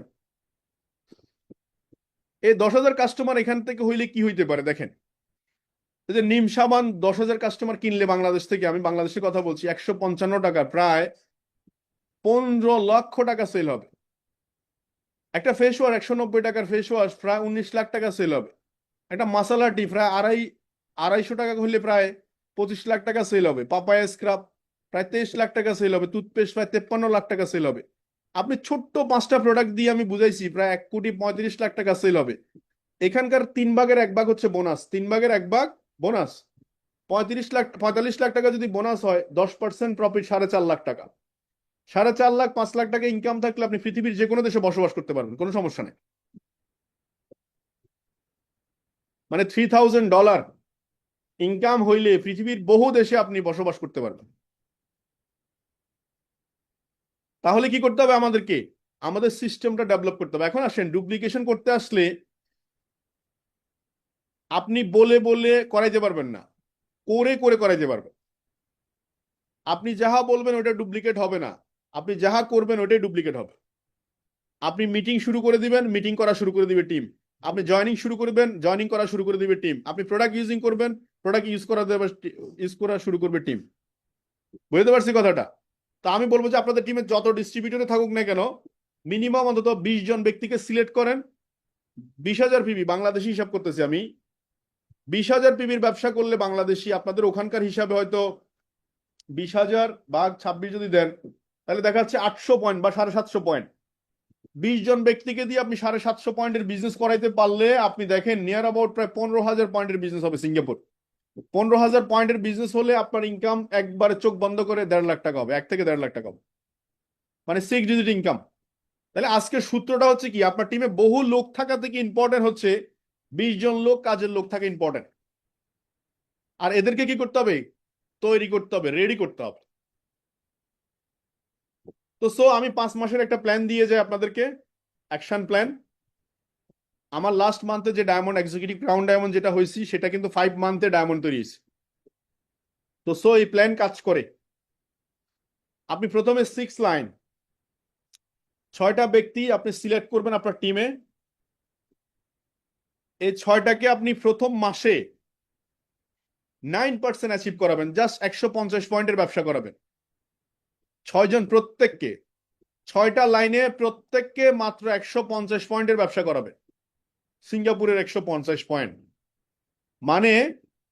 এই 10,000 কাস্টমার এখান থেকে হইলে কি হইতে পারে দেখেন। এই যে নিম সাবান 10,000 কাস্টমার কিনলে বাংলাদেশ থেকে, আমি বাংলাদেশের কথা বলছি, 155 টাকা, প্রায় 15 লক্ষ টাকা সেল হবে। একটা ফেস ওয়াশ, 190 টাকার ফেস ওয়াশ, প্রায় 19 লাখ টাকা সেল হবে। একটা মাসালা টি প্রায় 250 টাকা হলে প্রায় 25 লাখ টাকা সেল হবে। পাপায়া স্ক্রাব প্রায় 23 লাখ টাকা সেল হবে। টুথপেস্ট প্রায় 53 লাখ টাকা সেল হবে। আপনি ছোট্ট 5টা প্রোডাক্ট দিয়ে আমি বুঝাইছি প্রায় 1,35 লাখ টাকা সেল হবে। এখানকার 3 ভাগের 1 ভাগ হচ্ছে বোনাস, 3 ভাগের 1 ভাগ বোনাস। 45 লাখ 45 লাখ টাকা যদি বোনাস হয়, 10% প্রফিট 4.5 লাখ টাকা। 4.5 লাখ 5 লাখ টাকা ইনকাম থাকলে আপনি পৃথিবীর যে কোনো দেশে বসবাস করতে পারবেন, কোনো সমস্যা নেই। মানে $3,000 ইনকাম হইলে পৃথিবীর বহু দেশে আপনি বসবাস করতে পারবেন। তাহলে কি করতে হবে আমাদেরকে? আমাদের সিস্টেমটা ডেভেলপ করতে হবে। এখন আসেন, ডুপ্লিকেশন করতে আসলে আপনি বলে বলে করাইতে পারবেন না, করে করে করাইতে পারবেন। আপনি যাহা বলবেন ওটা ডুপ্লিকেট হবে না, আপনি যাহা করবেন ওটাই ডুপ্লিকেট হবে। আপনি মিটিং শুরু করে দিবেন, মিটিং করা শুরু করে দিবে টিম। আপনি জয়নিং শুরু করবেন, জয়নিং করা শুরু করে দিবে টিম। আপনি প্রোডাক্ট ইউজিং করবেন, প্রোডাক্ট ইউজ করা শুরু করবে টিম। বুঝতে পারছি কথাটা? তা আমি বলবো যে আপনাদের টিমে যত ডিস্ট্রিবিউটরে থাকুক না কেন, মিনিমাম অন্তত 20 জন ব্যক্তিকে সিলেক্ট করেন। 20,000 পিবি বাংলাদেশি হিসাব করতেছি আমি। 20,000 পিবির ব্যবসা করলে বাংলাদেশি আপনাদের ওখানকার হিসাবে হয়তো 20,000 ভাগ 26 যদি দেন, তাহলে দেখা যাচ্ছে 800 পয়েন্ট বা 750 পয়েন্ট। 20 জন ব্যক্তিকে দিয়ে আপনি 750 পয়েন্টের বিজনেস করাইতে পারলে আপনি দেখেন নিয়ার অ্যাবাউট প্রায় 15,000 পয়েন্টের বিজনেস হবে সিঙ্গাপুর। 15,000 পয়েন্টের বিজনেস হলে আপনার ইনকাম একবারে চোখ বন্ধ করে 1.5 লাখ টাকা হবে, 1 থেকে 1.5 লাখ টাকা হবে, মানে 6 ডিজিট ইনকাম। তাহলে আজকের সূত্রটা হচ্ছে কি, আপনার টিমে বহু লোক থাকা থেকে ইম্পর্টেন্ট হচ্ছে 20 জন লোক, কাজের লোক থাকা ইম্পর্টেন্ট। আর এদেরকে কি করতে হবে? তৈরি করতে হবে, রেডি করতে হবে। তো আমি 5 মাসের একটা প্ল্যান দিয়ে যাই আপনাদেরকে, অ্যাকশন প্ল্যান। আমার লাস্ট মান্থে যে ডায়মন্ড এক্সিকিউটিভ ক্রাউন ডায়মন্ড যেটা হয়েছি, সেটা কিন্তু 5 মান্থে ডায়মন্ড তৈরি হয়েছে। তো এই প্ল্যান কাজ করে। আপনি প্রথমে 6 লাইন 6টা ব্যক্তি আপনি সিলেক্ট করবেন আপনার টিমে। এই 6টাকে আপনি প্রথম মাসে 9% অ্যাচিভ করাবেন, জাস্ট 150 পয়েন্টের ব্যবসা করাবেন। 6 জন প্রত্যেককে, 6টা লাইনে প্রত্যেককে মাত্র 150 পয়েন্টের ব্যবসা করাবে। সিঙ্গাপুরের 150 পয়েন্ট মানে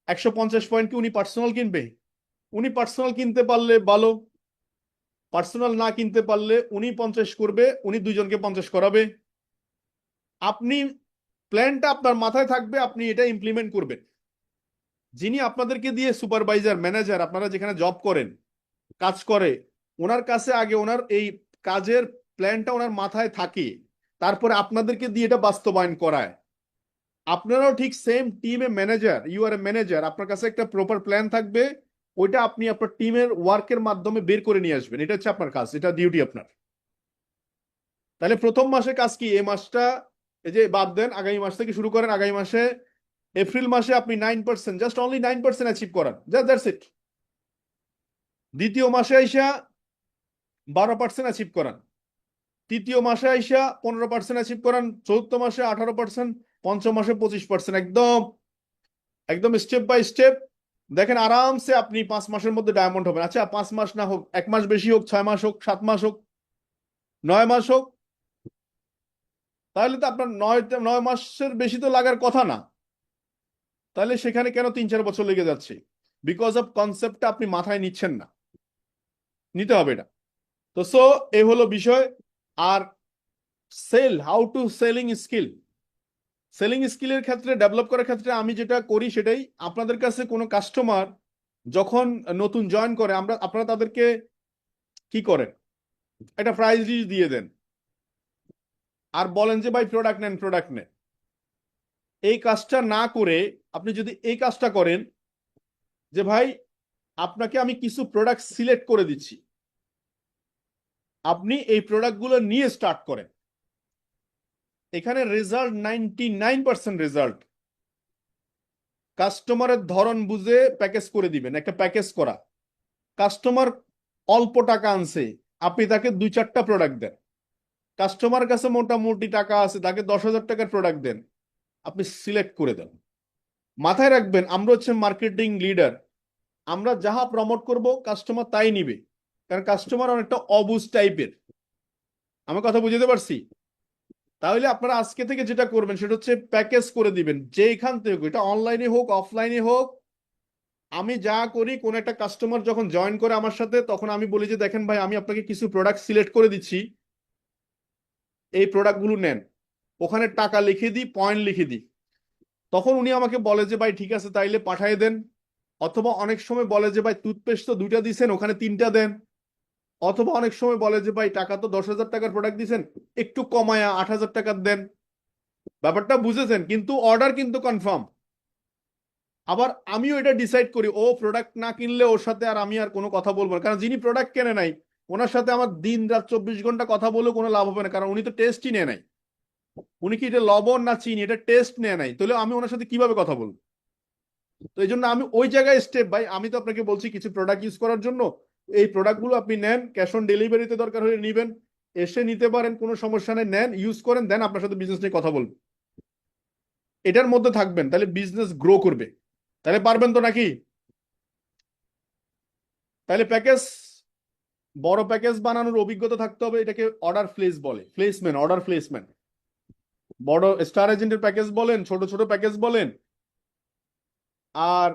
150 পয়েন্ট কি উনি পার্সোনাল কিনবে? উনি পার্সোনাল কিনতে পারলে ভালো, পার্সোনাল না কিনতে পারলে উনি 50 করবে, উনি 2 জনকে 50 করাবে। আপনি প্ল্যানটা আপনার মাথায় থাকবে, আপনি এটা ইমপ্লিমেন্ট করবেন। যিনি আপনাদেরকে দিয়ে সুপারভাইজার, ম্যানেজার, আপনারা যেখানে জব করেন, কাজ করে, ওনার কাছে আগে ওনার এই কাজের প্ল্যানটা ওনার মাথায় থাকে, তারপরে আপনাদেরকে দিয়ে এটা বাস্তবায়ন করায়। আপনারাও ঠিক সেম টিমে manager, you are a manager, আপনার কাছে একটা প্রপার প্ল্যান থাকবে, ওইটা আপনি আপনার টিমের ওয়ার্কের মাধ্যমে বের করে নিয়ে আসবেন। এটা হচ্ছে আপনার কাজ, এটা ডিউটি আপনার। তাহলে প্রথম মাসে কাজ কি? এই মাসটা এই যে বাদ দেন, আগামী মাস থেকে শুরু করেন। আগামী মাসে এপ্রিল মাসে আপনি 9%, জাস্ট অনলি 9% অ্যাচিভ করান, জাস্ট দ্যাটস ইট। দ্বিতীয় মাসে আইসা 12% অ্যাচিভ করান। তৃতীয় মাসে আইসা 15% অ্যাচিভ করান। চতুর্থ মাসে 18%, পঞ্চম মাসে 25%। একদম একদম স্টেপ বাই স্টেপ দেখেন, আরামসে আপনি 5 মাসের মধ্যে ডায়মন্ড হবেন। আচ্ছা 5 মাস না হোক, 1 মাস বেশি হোক, 6 মাস হোক, 7 মাস হোক, 9 মাস হোক, তাহলে তো আপনার 9 মাসের বেশি তো লাগার কথা না। তাহলে সেখানে কেন 3-4 বছর লেগে যাচ্ছে? বিকজ অফ কনসেপ্টটা আপনি মাথায় নিচ্ছেন না, নিতে হবে এটা। তো এ হলো বিষয়। আর how to selling skill, selling স্কিলের ক্ষেত্রে, ডেভেলপ করার ক্ষেত্রে আমি যেটা করি সেটাই। আপনাদের কাছে কোনো কাস্টমার যখন নতুন জয়েন করে, আপনারা তাদেরকে কি করেন? একটা প্রাইস লিস্ট দিয়ে দেন আর বলেন যে ভাই প্রোডাক্ট নেন, প্রোডাক্ট নেন। এই কাজটা না করে আপনি যদি এই কাজটা করেন যে ভাই আপনাকে আমি কিছু প্রোডাক্ট সিলেক্ট করে দিচ্ছি, আপনি এই প্রোডাক্টগুলো নিয়ে স্টার্ট করেন। এখানে রেজাল্ট 99% রেজাল্ট। কাস্টমারের ধরন বুঝে প্যাকেজ করে দিবেন, একটা প্যাকেজ করা। কাস্টমার অল্প টাকা আনছে, আপনি তাকে 2-4টা প্রোডাক্ট দেন। কাস্টমার কাছে মোটামুটি টাকা আছে, তাকে 10,000 টাকার প্রোডাক্ট দেন, আপনি সিলেক্ট করে দেন। মাথায় রাখবেন, আমরা হচ্ছে মার্কেটিং লিডার, আমরা যাহা প্রমোট করব কাস্টমার তাই নিবে, কারণ কাস্টমার অনেকটা অবুঝ টাইপের। আমার কথা বুঝতে পারছি? তাহলে আপনারা আজকে থেকে যেটা করবেন সেটা হচ্ছে প্যাকেজ করে দিবেন, যেখান থেকে হোক, এটা অনলাইনে হোক অফলাইনে হোক। আমি যা করি, কোন একটা কাস্টমার যখন জয়েন করে আমার সাথে, তখন আমি বলি যে দেখেন ভাই, আমি আপনাকে কিছু প্রোডাক্ট সিলেক্ট করে দিচ্ছি, এই প্রোডাক্টগুলো নেন। ওখানে টাকা লিখে দিই, পয়েন্ট লিখে দিই। তখন উনি আমাকে বলে যে ভাই ঠিক আছে তাইলে পাঠিয়ে দেন। অথবা অনেক সময় বলে যে ভাই টুথপেস্ট তো 2টা দিছেন, ওখানে 3টা দেন। অথবা অনেক সময় বলে যে ভাই টাকা তো 10,000 টাকার প্রোডাক্ট দিছেন, একটু কমায়া 8,000 টাকার দেন। ব্যাপারটা বুঝেছেন? কিন্তু অর্ডার কিন্তু কনফার্ম। আবার আমিও এটা ডিসাইড করি, ও প্রোডাক্ট না কিনলে ওর সাথে আর আমি আর কোনো কথা বলবো না। কারণ যিনি প্রোডাক্ট কেনে নাই, ওনার সাথে আমার দিন রাত 24 ঘন্টা কথা বলে কোনো লাভ হবে না, কারণ উনি তো টেস্টই নেয় নাই। উনি কি এটা লবণ না চিনি এটা টেস্ট নেয় নাই, তাহলে আমি ওনার সাথে কিভাবে কথা বলবো? তো এই জন্য আমি ওই জায়গায় স্টেপ বাই, আমি তো আপনাকে বলছি কিছু প্রোডাক্ট ইউজ করার জন্য, এই প্রোডাক্টগুলো আপনি নেন, ক্যাশ অন ডেলিভারিতে দরকার হলে নিবেন, এসে নিতে পারেন, কোনো সমস্যা নেই, নেন, ইউজ করেন, দেন আপনার সাথে বিজনেস নিয়ে কথা বলবো। এটার মধ্যে থাকবেন, তাহলে বিজনেস গ্রো করবে। তাহলে পারবেন তো নাকি? তাহলে প্যাকেজ, বড় প্যাকেজ বানানোর অভিজ্ঞতা থাকতে হবে, এটাকে অর্ডার প্লেস বলে, প্লেসমেন্ট, অর্ডার প্লেসমেন্ট। বড় স্টার এজেন্টের প্যাকেজ বলেন, ছোট ছোট প্যাকেজ বলেন, আর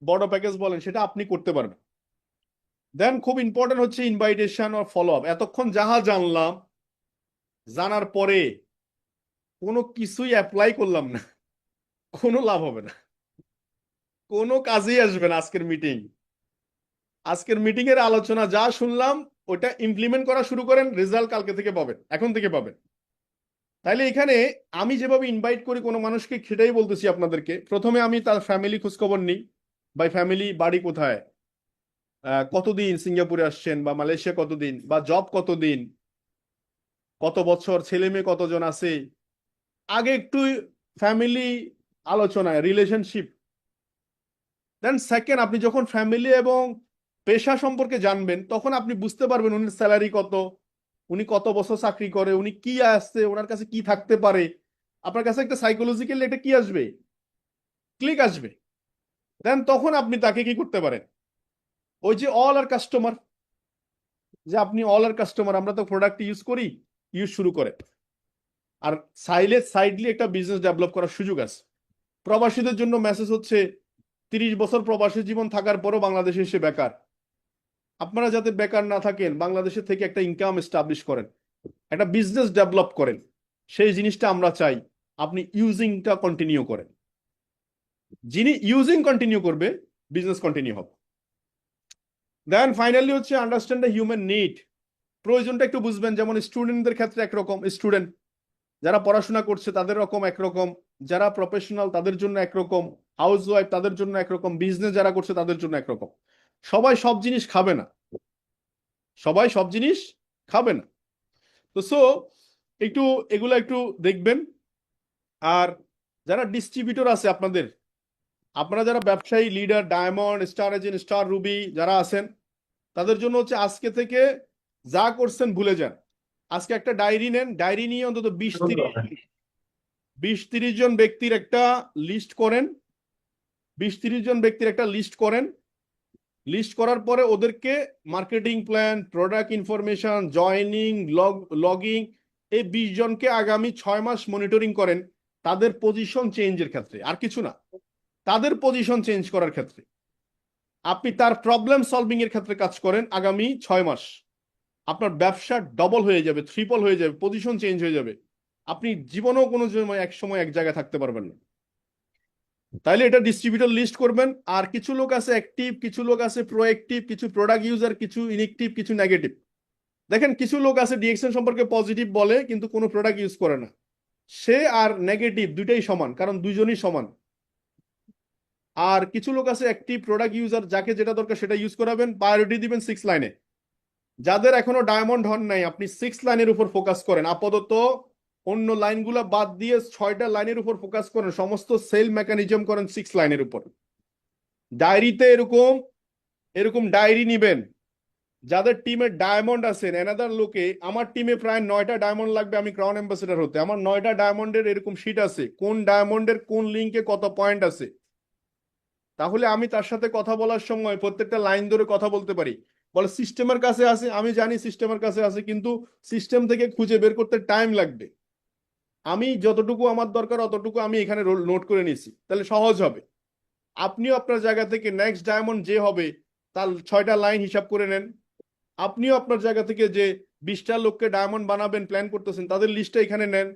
বড় প্যাকেজ বলেন, সেটা আপনি করতে পারবেন। দেন খুব ইম্পর্টেন্ট হচ্ছে ইনভাইটেশন আর ফলো আপ। এতক্ষণ যাহা জানলাম, জানার পরে কোনো কিছুই অ্যাপ্লাই করলাম না, কোনো লাভ হবে না, কোনো কাজেই আসবে না। আজকের মিটিং এর আলোচনা যা শুনলাম, ওটা ইমপ্লিমেন্ট করা শুরু করেন, রেজাল্ট কালকে থেকে পাবেন, এখন থেকে পাবেন। তাইলে এখানে আমি যেভাবে ইনভাইট করি কোনো মানুষকে, সেটাই বলতেছি আপনাদেরকে। প্রথমে আমি তার ফ্যামিলি খোঁজখবর নিই, ভাই ফ্যামিলি বাড়ি কোথায়, কতদিন সিঙ্গাপুরে আসছেন, বা মালয়েশিয়া কতদিন, বা জব কতদিন, কত বছর, ছেলে মেয়ে কতজন আছে। আগে একটু ফ্যামিলি আলোচনায়, রিলেশনশিপ। দেন সেকেন্ড, আপনি যখন ফ্যামিলি এবং পেশা সম্পর্কে জানবেন, তখন আপনি বুঝতে পারবেন উনি স্যালারি কত, উনি কত বছর চাকরি করে, উনি কি আসছে, ওনার কাছে কি থাকতে পারে। আপনার কাছে একটা সাইকোলজিক্যালি এটা কি আসবে, ক্লিক আসবে। দেন তখন আপনি তাকে কি করতে পারেন, ওই যে অল আর কাস্টমার, যে আপনি অল আর কাস্টমার, আমরা তো প্রোডাক্ট ইউজ করি, ইউজ শুরু করে। আর সাইডলি একটা বিজনেস ডেভেলপ করার সুযোগ আছে। প্রবাসীদের জন্য মেসেজ হচ্ছে, 30 বছর প্রবাসী জীবন থাকার পরও বাংলাদেশে এসে বেকার। আপনারা যাতে বেকার না থাকেন, বাংলাদেশে থেকে একটা ইনকাম এস্টাবলিশ করেন, একটা বিজনেস ডেভেলপ করেন, সেই জিনিসটা আমরা চাই। আপনি ইউজিংটা কন্টিনিউ করেন। যিনি ইউজিং কন্টিনিউ করবে, বিজনেস কন্টিনিউ হবে। দেন ফাইনালি হচ্ছে আন্ডারস্ট্যান্ড দ্য হিউম্যান নিড। প্রয়োজনটা একটু বুঝবেন। যেমন স্টুডেন্টদের ক্ষেত্রে একরকম, স্টুডেন্ট যারা পড়াশোনা করছে তাদের রকম একরকম, যারা প্রফেশনাল তাদের জন্য একরকম, হাউস ওয়াইফ তাদের জন্য একরকম, বিজনেস যারা করছে তাদের জন্য একরকম। সবাই সব জিনিস খাবে না, সবাই সব জিনিস খাবে না। তো একটু এগুলো একটু দেখবেন। আর যারা ডিস্ট্রিবিউটর আছে আপনাদের, আপনারা যারা ব্যবসায়ী, leader, diamond, star agent, star Ruby যারা আছেন, তাদের জন্য হচ্ছে আজকে থেকে যা করছেন ভুলে যান। আজকে একটা ডায়েরি নেন, ডায়েরি নিয়ে অন্তত 20-30 জন ব্যক্তির একটা লিস্ট করেন। 20-30 জন ব্যক্তির একটা লিস্ট করেন। লিস্ট করার পরে ওদেরকে marketing plan, product information, joining, logging, এই 20 জনকে আগামী 6 মাস মনিটরিং করেন, তাদের পজিশন চেঞ্জের ক্ষেত্রে, আর কিছু না, তাদের পজিশন চেঞ্জ করার ক্ষেত্রে। আপনি তার প্রবলেম সলভিং এর ক্ষেত্রে কাজ করেন আগামী 6 মাস, আপনার ব্যবসা ডবল হয়ে যাবে, ট্রিপল হয়ে যাবে, পজিশন চেঞ্জ হয়ে যাবে। আপনি জীবনেও কোনো সময় এক সময় এক জায়গায় থাকতে পারবেন না। তাইলে এটা ডিস্ট্রিবিউটর লিস্ট করবেন। আর কিছু লোক আছে অ্যাক্টিভ, কিছু লোক আছে প্রোঅ্যাক্টিভ, কিছু প্রোডাক্ট ইউজার, কিছু ইনঅ্যাক্টিভ, কিছু নেগেটিভ। দেখেন কিছু লোক আছে ডিএক্সএন সম্পর্কে পজিটিভ বলে কিন্তু কোনো প্রোডাক্ট ইউজ করে না, সে আর নেগেটিভ দুইটাই সমান, কারণ দুইজনই সমান। আর কিছু লোক আছে অ্যাক্টিভ প্রোডাক্ট ইউজার, যাকে যেটা দরকার সেটা ইউজ করাবেন, প্রায়োরিটি দিবেন 6 লাইনে। যাদের এখনো ডায়মন্ড হন নাই, আপনি 6 লাইনের উপর ফোকাস করেন আপাতত। অন্য লাইনগুলো বাদ দিয়ে 6টা লাইনের উপর ফোকাস করেন, সমস্ত সেল মেকানিজম করেন 6 লাইনের উপর। ডায়েরিতে এরকম এরকম ডায়েরি নিবেন। যাদের টিমে ডায়মন্ড আছেন, এনাদার লোকে, আমার টিমে প্রায় 9টা ডায়মন্ড লাগবে আমি ক্রাউন অ্যাম্বাসেডর হতে, আমার 9টা ডায়মন্ডের এরকম শিট আছে, কোন ডায়মন্ডের কোন লিঙ্কে কত পয়েন্ট আছে। তাহলে আমি তার সাথে কথা বলার সময় প্রত্যেকটা লাইন ধরে কথা বলতে পারি। বলে সিস্টেমের কাছে আছে, আমি জানি সিস্টেমের কাছে আছে, কিন্তু সিস্টেম থেকে খুঁজে বের করতে টাইম লাগবে। আমি যতটুকু আমার দরকার অতটুকু আমি এখানে নোট করে নিছি, তাহলে সহজ হবে। আপনিও আপনার জায়গা থেকে নেক্সট ডায়মন্ড যে হবে তার 6টা লাইন হিসাব করে নেন। আপনিও আপনার জায়গা থেকে যে 20টা লোককে ডায়মন্ড বানাবেন প্ল্যান করতেছেন তাদের লিস্টটা এখানে নেন,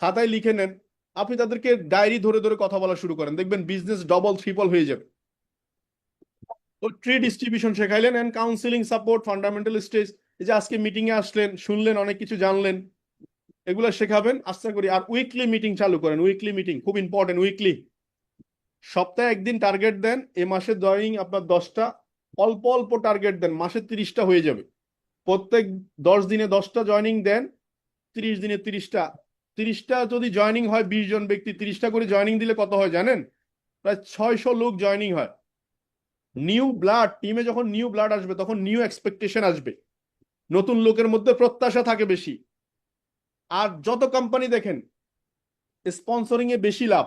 খাতায় লিখে নেন। আপনি তাদেরকে ডায়েরি ধরে ধরে কথা বলা শুরু করেন, দেখবেন বিজনেস ডবল ট্রিপল হয়ে যাবে। তো ট্রি ডিস্ট্রিবিউশন শেখাইলেন and counselling support fundamental stage, এই যে আজকে মিটিং এ আসলেন, শুনলেন, অনেক কিছু জানলেন, এগুলো শেখাবেন আশা করি। আর উইকলি মিটিং চালু করেন, উইকলি মিটিং খুব ইম্পর্টেন্ট। উইকলি সপ্তাহে একদিন টার্গেট দেন, এ মাসে জয়নিং আপনার 10টা, অল্প অল্প টার্গেট দেন, মাসে 30টা হয়ে যাবে। প্রত্যেক 10 দিনে 10টা জয়নিং দেন, 30 দিনে 30টা। 30টা যদি জয়নিং হয় 20 জন ব্যক্তি, 30টা করে জয়নিং দিলে কত হয় জানেন? প্রায় 600 লোক জয়নিং হয়। নিউ ব্লাড টিমে, যখন নিউ ব্লাড আসবে তখন নিউ এক্সপেকটেশন আসবে, নতুন লোকের মধ্যে প্রত্যাশা থাকে বেশি। আর যত কোম্পানি দেখেন স্পন্সরিং এ বেশি লাভ,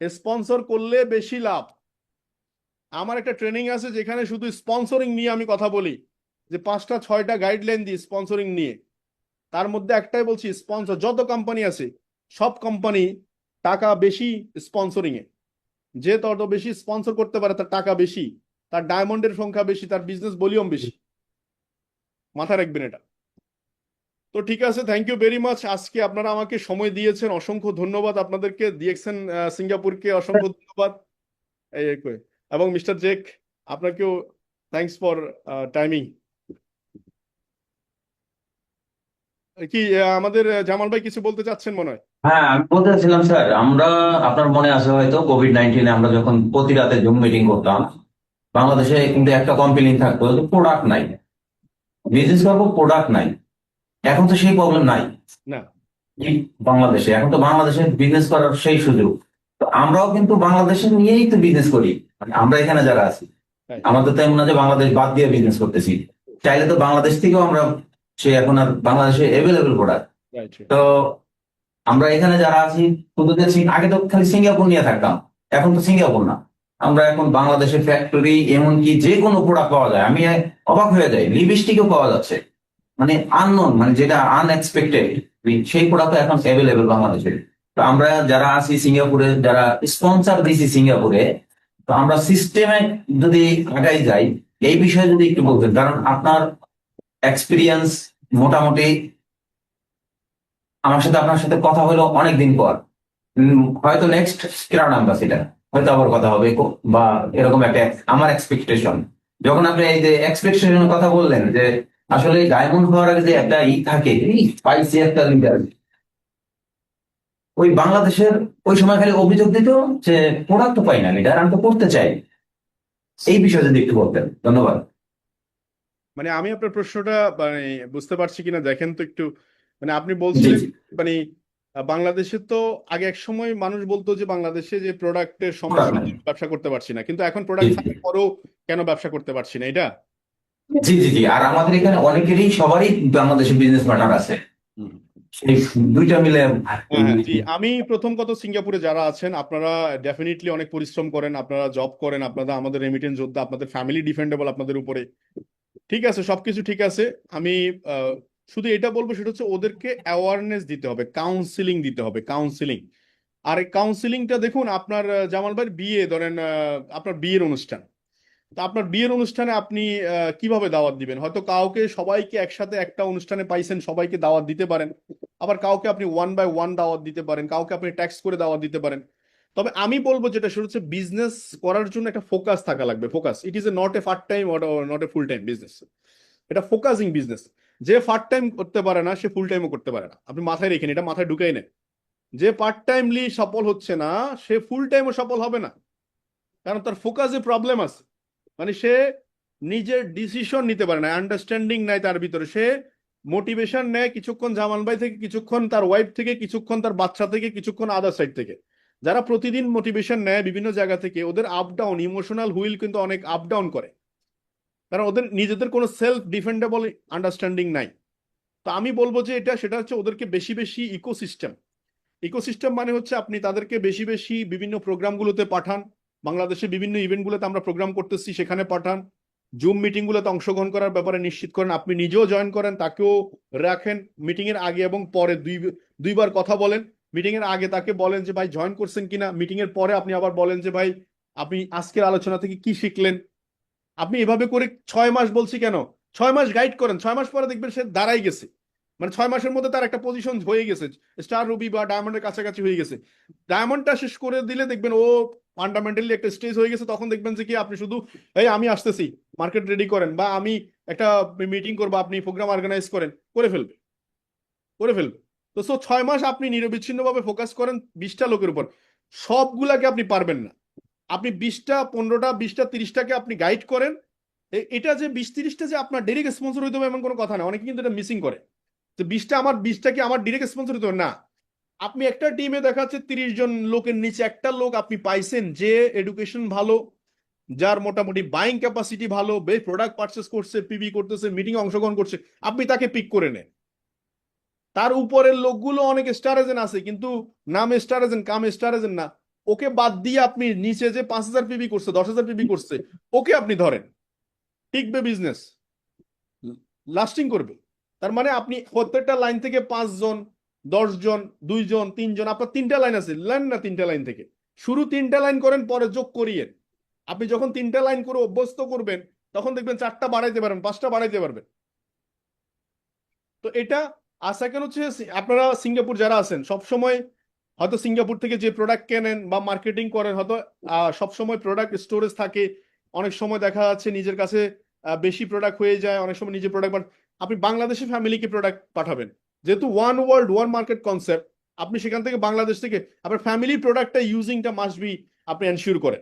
স্পন্সর করলে বেশি লাভ। আমার একটা ট্রেনিং আছে যেখানে শুধু স্পন্সরিং নিয়ে আমি কথা বলি, যে 5টা 6টা গাইডলাইন দিই স্পন্সরিং নিয়ে। তার মধ্যে একটাই বলছি, স্পন্সর যত কোম্পানি আছে সব কোম্পানি টাকা বেশি স্পন্সরিং এ। যে তত বেশি স্পন্সর করতে পারে তার টাকা বেশি, তার ডায়মন্ডের সংখ্যা বেশি, তার বিজনেস ভলিউম বেশি। মাথায় রাখবেন এটা। তো ঠিক আছে, থ্যাংক ইউ ভেরি মাচ। আজকে আপনারা আমাকে সময় দিয়েছেন, অসংখ্য ধন্যবাদ আপনাদেরকে দিয়েছেন, সিঙ্গাপুরকে অসংখ্য ধন্যবাদ। এবং মিস্টার জেক, আপনাকেও থ্যাংকস ফর টাইমিং। কি আমাদের জামাল ভাই কিছু বলতে চাচ্ছেন মনে হয়? হ্যাঁ, আমি বলতে চাচ্ছিলাম স্যার, আমরা আপনার মনে আছে হয়তো কোভিড-19 আমরা যখন প্রতি রাতে জুম মিটিং করতাম, বাংলাদেশে কিন্তু একটা কমপ্লেইন থাকতো যে প্রোডাক্ট নাই, বিজনেস করবো প্রোডাক্ট নাই। এখন তো সেই প্রবলেম নাই না। এই বাংলাদেশে, এখন তো বাংলাদেশে বিজনেস করার সেই সুযোগ। তো আমরাও কিন্তু বাংলাদেশে নিয়েই তো বিজনেস করি, মানে আমরা এখানে যারা আছি, রাইট আমাদের তো এমন না যে বাংলাদেশ বাদ দিয়ে বিজনেস করতেছি। চাইলে তো বাংলাদেশ থেকেও আমরা, সে এখন আর বাংলাদেশে এভেলেবেল প্রোডাক্ট। রাইট। তো আমরা এখানে যারা আছি, শুধু যে আগে তো খালি সিঙ্গাপুর নিয়ে থাকতাম, এখন তো সিঙ্গাপুর না, আমরা এখন বাংলাদেশের ফ্যাক্টরি, এমনকি যে কোনো প্রোডাক্ট পাওয়া যায়। আমি অবাক হয়ে যাই, লিপস্টিকও পাওয়া যাচ্ছে, মানে আননোন, মানে যেটা আনএক্সপেক্টেড, সেই প্রোডাক্ট এখন অ্যাভেলেবেল বাংলাদেশে। তো আমরা যারা আছি সিঙ্গাপুরে, যারা স্পন্সর দিছি সিঙ্গাপুরে, তো আমরা সিস্টেমে যদি আগাই যাই, এই বিষয়ে যদি একটু বলতেন, কারণ আপনার এক্সপিরিয়েন্স মোটামুটি, আমার সাথে আপনার সাথে কথা হলো অনেকদিন পর। হয়তো নেক্সট ক্রাউন অ্যাম্বাসিডার হয়তো আবার কথা হবে, বা এরকম একটা আমার এক্সপেকটেশন। যখন আপনি এই যে এক্সপেকটেশনের কথা বললেন, যে আসলে ডায়মন্ড হওয়ার আগে যে একটা থাকে, এই পাইছি একটা লিডার, ওই বাংলাদেশের ওই সময় খালি অভিযোগ দিত যে প্রোডাক্ট তো পাই না, লিডার আমি তো করতে চাই। এই বিষয়ে যদি একটু বলতেন, ধন্যবাদ। মানে আমি আপনার প্রশ্নটা মানে বুঝতে পারছি কিনা দেখেন তো একটু। মানে আপনি জি বলছিলেন জি। মানে বাংলাদেশে তো আগে এক সময় মানুষ বলতো যে বাংলাদেশে যে প্রোডাক্টের প্রোডাক্ট সমস্যা নাই। ব্যবসা করতে পারছি না, কিন্তু এখন জি প্রোডাক্ট জি। থাকার পরেও কেন ব্যবসা করতে পারছি না এটা? জি জি জি, আর আমাদের এখানে অনেকেরই, সবারই বাংলাদেশে বিজনেস পার্টনার আছে, হুম। এই দুইটা মিলে। হ্যাঁ হ্যাঁ, জি। আমি প্রথম কথা, সিঙ্গাপুরে যারা আছেন আপনারা ডেফিনেটলি অনেক পরিশ্রম করেন, আপনারা জব করেন, আপনারা আমাদের রেমিটেন্স যোদ্ধা, আপনাদের ফ্যামিলি ডিফেন্ডেবল আপনাদের উপরে। ঠিক আছে, সবকিছু ঠিক আছে। আমি শুধু এটা বলবো, সেটা হচ্ছে ওদেরকে অ্যাওয়ারনেস দিতে হবে, কাউন্সিলিং দিতে হবে, কাউন্সিলিং। আর এই কাউন্সিলিংটা দেখুন, আপনার জামাল ভাইয়ের বিয়ে ধরেন, আপনার বিয়ের অনুষ্ঠান, তো আপনার বিয়ের অনুষ্ঠানে আপনি কিভাবে দাওয়াত দিবেন? হয়তো কাউকে, সবাইকে একসাথে একটা অনুষ্ঠানে পাইছেন, সবাইকে দাওয়াত দিতে পারেন। আবার কাউকে আপনি ওয়ান বাই ওয়ান দাওয়াত দিতে পারেন, কাউকে আপনি ট্যাক্স করে দাওয়াত দিতে পারেন। তবে আমি বলবো যেটা, সেটা হচ্ছে বিজনেস করার জন্য একটা ফোকাস থাকা লাগবে। Focus, it is A not a part time or not a full time business. এটা ফোকাসিং বিজনেস। যে পার্ট টাইম করতে পারে না সে ফুল টাইমও করতে পারে না। আপনি মাথায় রেখেন, এটা মাথায় ঢুকাই নেন। যে পার্ট টাইমলি সফল হচ্ছে না সে ফুল টাইমও সফল হবে না, কারণ তার ফোকাসে প্রবলেম আছে। মানে সে নিজের ডিসিশন নিতে পারে না, আন্ডারস্ট্যান্ডিং নাই তার ভিতরে। সে মোটিভেশন নেয় কিছুক্ষণ জামান ভাই থেকে, কিছুক্ষণ তার ওয়াইফ থেকে, কিছুক্ষণ তার বাচ্চা থেকে, কিছুক্ষণ আদার সাইড থেকে। যারা প্রতিদিন মোটিভেশন নেয় বিভিন্ন জায়গা থেকে, ওদের আপ ডাউন, ইমোশনাল হুইল কিন্তু অনেক আপ ডাউন করে, কারণ ওদের নিজেদের কোনো সেলফ ডিফেন্ডেবল আন্ডারস্ট্যান্ডিং নাই। তো আমি বলবো যে এটা, সেটা হচ্ছে ওদেরকে বেশি বেশি ইকোসিস্টেম। ইকোসিস্টেম মানে হচ্ছে আপনি তাদেরকে বেশি বেশি বিভিন্ন প্রোগ্রামগুলোতে পাঠান। বাংলাদেশে বিভিন্ন ইভেন্টগুলোতে আমরা প্রোগ্রাম করতেছি, সেখানে পাঠান। জুম মিটিং গুলোতে অংশগ্রহণ করার ব্যাপারে নিশ্চিত করেন, আপনি নিজেও জয়েন করেন, তাকেও রাখেন। মিটিং এর আগে এবং পরে দুইবার কথা বলেন। মিটিং এর আগে তাকে বলেন যে ভাই জয়েন করছেন কিনা, মিটিং এর পরে আপনি আবার বলেন যে ভাই আপনি আজকের আলোচনা থেকে কি শিখলেন। আপনি এভাবে করে 6 মাস বলছি কেন, 6 মাস গাইড করেন, 6 মাস পরে দেখবেন সে দাঁড়াই গেছে, মানে 6 মাসের মধ্যে তার একটা পজিশন হয়ে গেছে, স্টার রুবি বা ডায়মন্ডের কাছাকাছি হয়ে গেছে। ডায়মন্ডটা শেষ করে দিলে দেখবেন ও ফান্ডামেন্টালি একটা স্টেজ হয়ে গেছে। তখন দেখবেন যে কি আপনি শুধু এই আমি আসতেছি, মার্কেট রেডি করেন, বা আমি একটা মিটিং করবো, আপনি প্রোগ্রাম অর্গানাইজ করেন, করে ফেলবে। তো 6 মাস আপনি নিরবিচ্ছিন্নভাবে ফোকাস করেন 20টা লোকের উপর। সবগুলাকে আপনি পারবেন না, আপনি 20টা 15টা 20টা 30টাকে আপনি গাইড করেন। এটা যে 20-30টা যে আপনার ডাইরেক্ট স্পন্সর হইতে হবে এমন কোনো কথা না, অনেকে কিন্তু এটা মিসিং করে। তো 20টা কি আমার ডাইরেক্ট স্পন্সর হইতে হবে না। আপনি একটা টিমে দেখা যাচ্ছে 30 জন লোকের নিচে একটা লোক আপনি পাইছেন যে এডুকেশন ভালো, যার মোটামুটি বাইং ক্যাপাসিটি ভালো, বেশ প্রোডাক্ট পারচেস করছে, পিবি করতেছে, মিটিং অংশগ্রহণ করছে, আপনি তাকে পিক করে নেন। তার উপরের লোকগুলো অনেক স্টার এজেন্ট আছে, কিন্তু নাম স্টার এজেন্ট কাম স্টার এজেন্ট না। ওকে বাদ দিয়ে আপনি নিচে যে 5,000 পিবি করছে, 10,000 পিবি করছে, ওকে আপনি ধরেন, টিকবে বিজনেস, লাস্টিং করবে। তার মানে আপনি প্রত্যেকটা লাইন থেকে 5 জন, 10 জন, 2 জন, 3 জন, আপনার 3টা লাইন আছে, লাইন না 3টা লাইন থেকে শুরু, 3টা লাইন করেন, পরে যোগ করিয়ে। আপনি যখন 3টা লাইন করে অভ্যস্ত করবেন, তখন দেখবেন 4টা বাড়াইতে পারবেন, 5টা বাড়াইতে পারবেন। তো এটা। আর সেকেন্ড হচ্ছে আপনারা সিঙ্গাপুর যারা আছেন, সব সময় হয়তো সিঙ্গাপুর থেকে যে প্রোডাক্ট কেনেন বা মার্কেটিং করেন, হয়তো সব সময় প্রোডাক্ট স্টোরেজ থাকে। অনেক সময় দেখা যাচ্ছে নিজের কাছে বেশি প্রোডাক্ট হয়ে যায়, অনেক সময় নিজের প্রোডাক্ট। আপনি বাংলাদেশে ফ্যামিলিকে প্রোডাক্ট পাঠাবেন, যেহেতু one world one market concept, আপনি সেখান থেকে বাংলাদেশ থেকে আপনার ফ্যামিলি প্রোডাক্টটা ইউজিংটা মাস্ট বি আপনি এনশিওর করেন।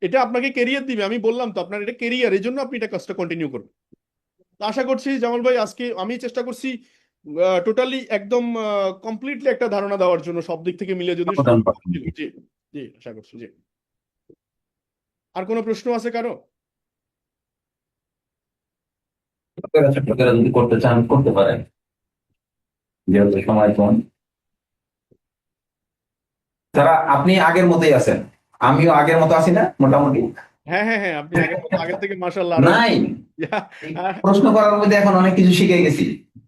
এটা আপনাকে কেরিয়ার দিবে, আমি বললাম তো আপনার এটা কেরিয়ার, এই জন্য আপনি এটা কাজটা কন্টিনিউ করবেন। তো আশা করছি জামাল ভাই, আজকে আমি চেষ্টা করছি টোটালি একদম কমপ্লিটলি একটা ধারণা দেওয়ার জন্য, সব দিক থেকে মিলে যদি। সমাধান পাবেন। জি, জি, আশা করছি। জি, আর কোনো প্রশ্ন আছে কারো? ছোট করে যদি করতে চান করতে পারেন, যেহেতু সময় কম। তারা আপনি আগের মতোই আছেন, আমিও আগের মতো আছি না মোটামুটি। হ্যাঁ, হ্যাঁ, হ্যাঁ, আপনি আগের থেকে মাশাআল্লাহ আরো। নাই, হ্যাঁ, প্রশ্ন করার মধ্যে এখন অনেক কিছু শিখে গেছি।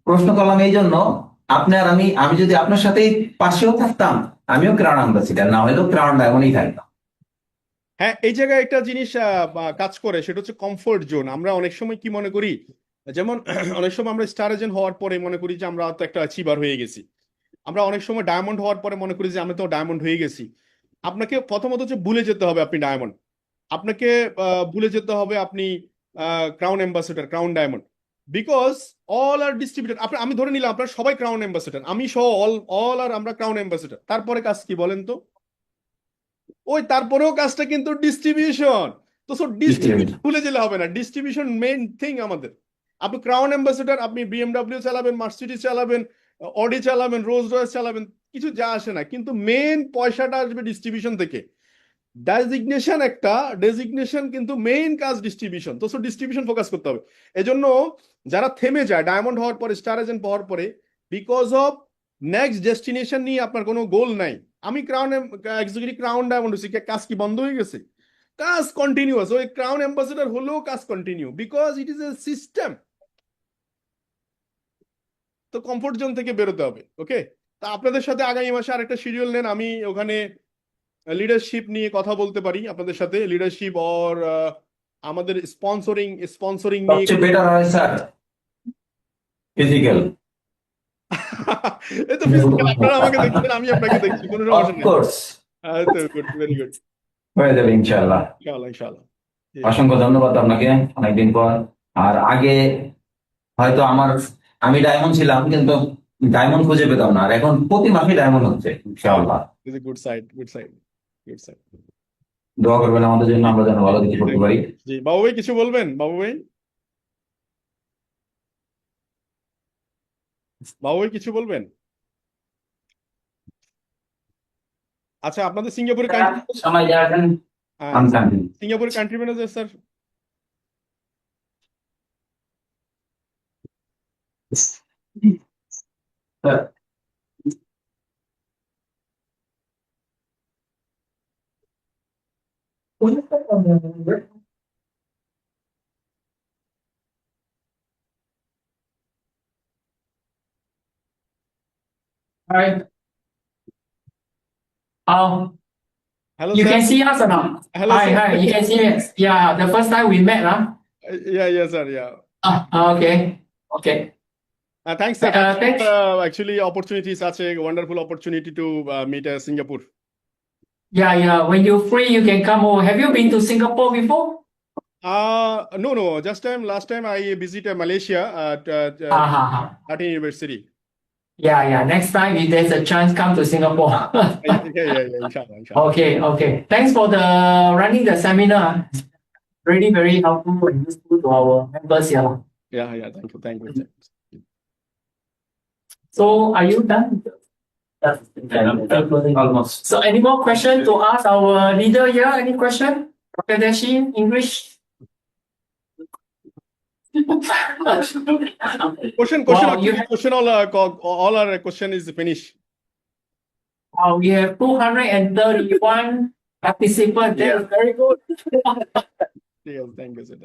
প্রশ্ন করলাম এই জন্য, আপনি আর আমি, আমি যদি আপনার সাথেই পাশেও থাকতাম, আমিও ক্রাউন অ্যাম্বাসিডার না হলেও ক্রাউন ডায়মন্ডই থাকতাম। হ্যাঁ, এই জায়গায় একটা জিনিস কাজ করে, সেটা হচ্ছে কমফোর্ট জোন। আমরা অনেক সময় কি মনে করি, যেমন অনেক সময় আমরা স্টার এজেন্ট হওয়ার পরে মনে করি যে আমরা তো একটা অ্যাচিভার হয়ে গেছি। আমরা অনেক সময় ডায়মন্ড হওয়ার পরে মনে করি যে আমি তো ডায়মন্ড হয়ে গেছি। আপনাকে প্রথমত হচ্ছে ভুলে যেতে হবে আপনি ডায়মন্ড। আপনাকে ভুলে যেতে হবে আপনি crown ambassador, crown diamond. Because all are distributor. আমি ধরে নিলাম আপনার সবাই ক্রাউন অ্যাম্বাসেডর, আমি সহ অল অল আর আমরা ক্রাউন অ্যাম্বাসেডর। তারপরে কাজ কি বলেন তো? ওই তারপরেও কাজটা কিন্তু ডিস্ট্রিবিউশন। তো ডিস্ট্রিবিউশন ভুলে গেলে হবে না, ডিস্ট্রিবিউশন মেইন থিং আমাদের। আপনি ক্রাউন অ্যাম্বাসেডর, আপনি বিএমডব্লিউ চালাবেন, মার্সিডিজ চালাবেন, অডি চালাবেন, রোজ রয়েস চালাবেন, কিছু যা আসে না, কিন্তু মেইন পয়সাটা আসবে ডিস্ট্রিবিউশন থেকে। ডেজিগনেশন একটা, ডেজিগনেশন কিন্তু মেইন কাজ ডিস্ট্রিবিউশন। তো ডিস্ট্রিবিউশন ফোকাস করতে হবে। এজন্য যারা থেমে যায় ডায়মন্ড হওয়ার পরে, স্টার এজেন্ট হওয়ার পরে, বিকজ অফ নেক্সট ডেস্টিনেশন নিয়ে আপনার কোনো গোল নাই। আমি ক্রাউন এক্সিকিউটিভ ক্রাউন ডায়মন্ড হয়েছি, কাজ কি বন্ধ হয়ে গেছে? কাজ কন্টিনিউয়াস। ওই ক্রাউন অ্যাম্বাসেডর হলেও কাজ continue, because it is a system. তো কমফোর্ট জোন থেকে বেরোতে হবে। ওকে, তা আপনাদের সাথে আগামী মাসে আরেকটা শিডিউল নেন, আমি ওখানে লিডারশিপ নিয়ে কথা বলতে পারি আপনাদের সাথে, লিডারশিপ অর আমাদের স্পন্সরিং স্পন্সরিং নিয়ে। সবচেয়ে বেটার হয় স্যার ফিজিক্যাল। এই তো ফিজিক্যাল, আপনারা আমাকে দেখছেন, আমি আপনাকে দেখছি, কোনো সমস্যা নেই। অফকোর্স তো গুড, ভেরি গুড। হয়ে যাবে ইনশাআল্লাহ। ইনশাআল্লাহ, ইনশাআল্লাহ। জি, অসংখ্য ধন্যবাদ আপনাকে, অনেকদিন পর। আর আগে হয়তো আমি ডায়মন্ড ছিলাম কিন্তু ডায়মন্ড খুঁজে পেতাম না, আর এখন প্রতি মাসে ডায়মন্ড হচ্ছে ইনশাআল্লাহ। Good side, good side, good side. দোয়া করবেন আমাদের জন্য, আমরা যেন ভালো কিছু করতে পারি। জি, বাবু ভাই কিছু বলবেন? বাবু ভাই, বাবু ভাই কিছু বলবেন? আচ্ছা, আপনাদের সিঙ্গাপুরের কান্ট্রি, সময় যাবেন আনকান্টি। সিঙ্গাপুরের country manager sir. Hi. Hello, You sir. can see us or not? Hello, Hi, sir. hi. You can see us. Yeah, the first time we met, huh? Yeah, yes, sir. Yeah. Okay. Okay. Thanks, sir. Thanks Thanks. for actually opportunity, such a wonderful opportunity to meet Singapore. Yeah. When you're free, you can come over. Have you been to Singapore before? No. Last time I visited Malaysia at Latin University. Yeah. Next time, if there's a chance, come to Singapore. Yeah. Inshallah. Okay. Thanks for the running the seminar. Really very helpful and useful to our members here. Yeah. Thank you. So, are you done? Almost. So, any more questions to ask our leader here? Any question? Dr. Dashi, English? Question. Wow, Actually, you have- question. All our question is finished. We have 231 participants. That is very good. Yes, thank you, sir.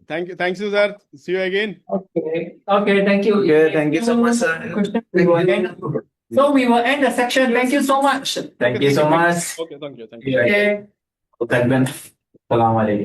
Thank you, sir. See you again. Okay, thank you. Yeah, thank you so much, sir. Question, we will end. So we will end the section. Thank you so much. Thank you so much. Okay, thank you. Okay. Ustaz Ben. Assalamualaikum.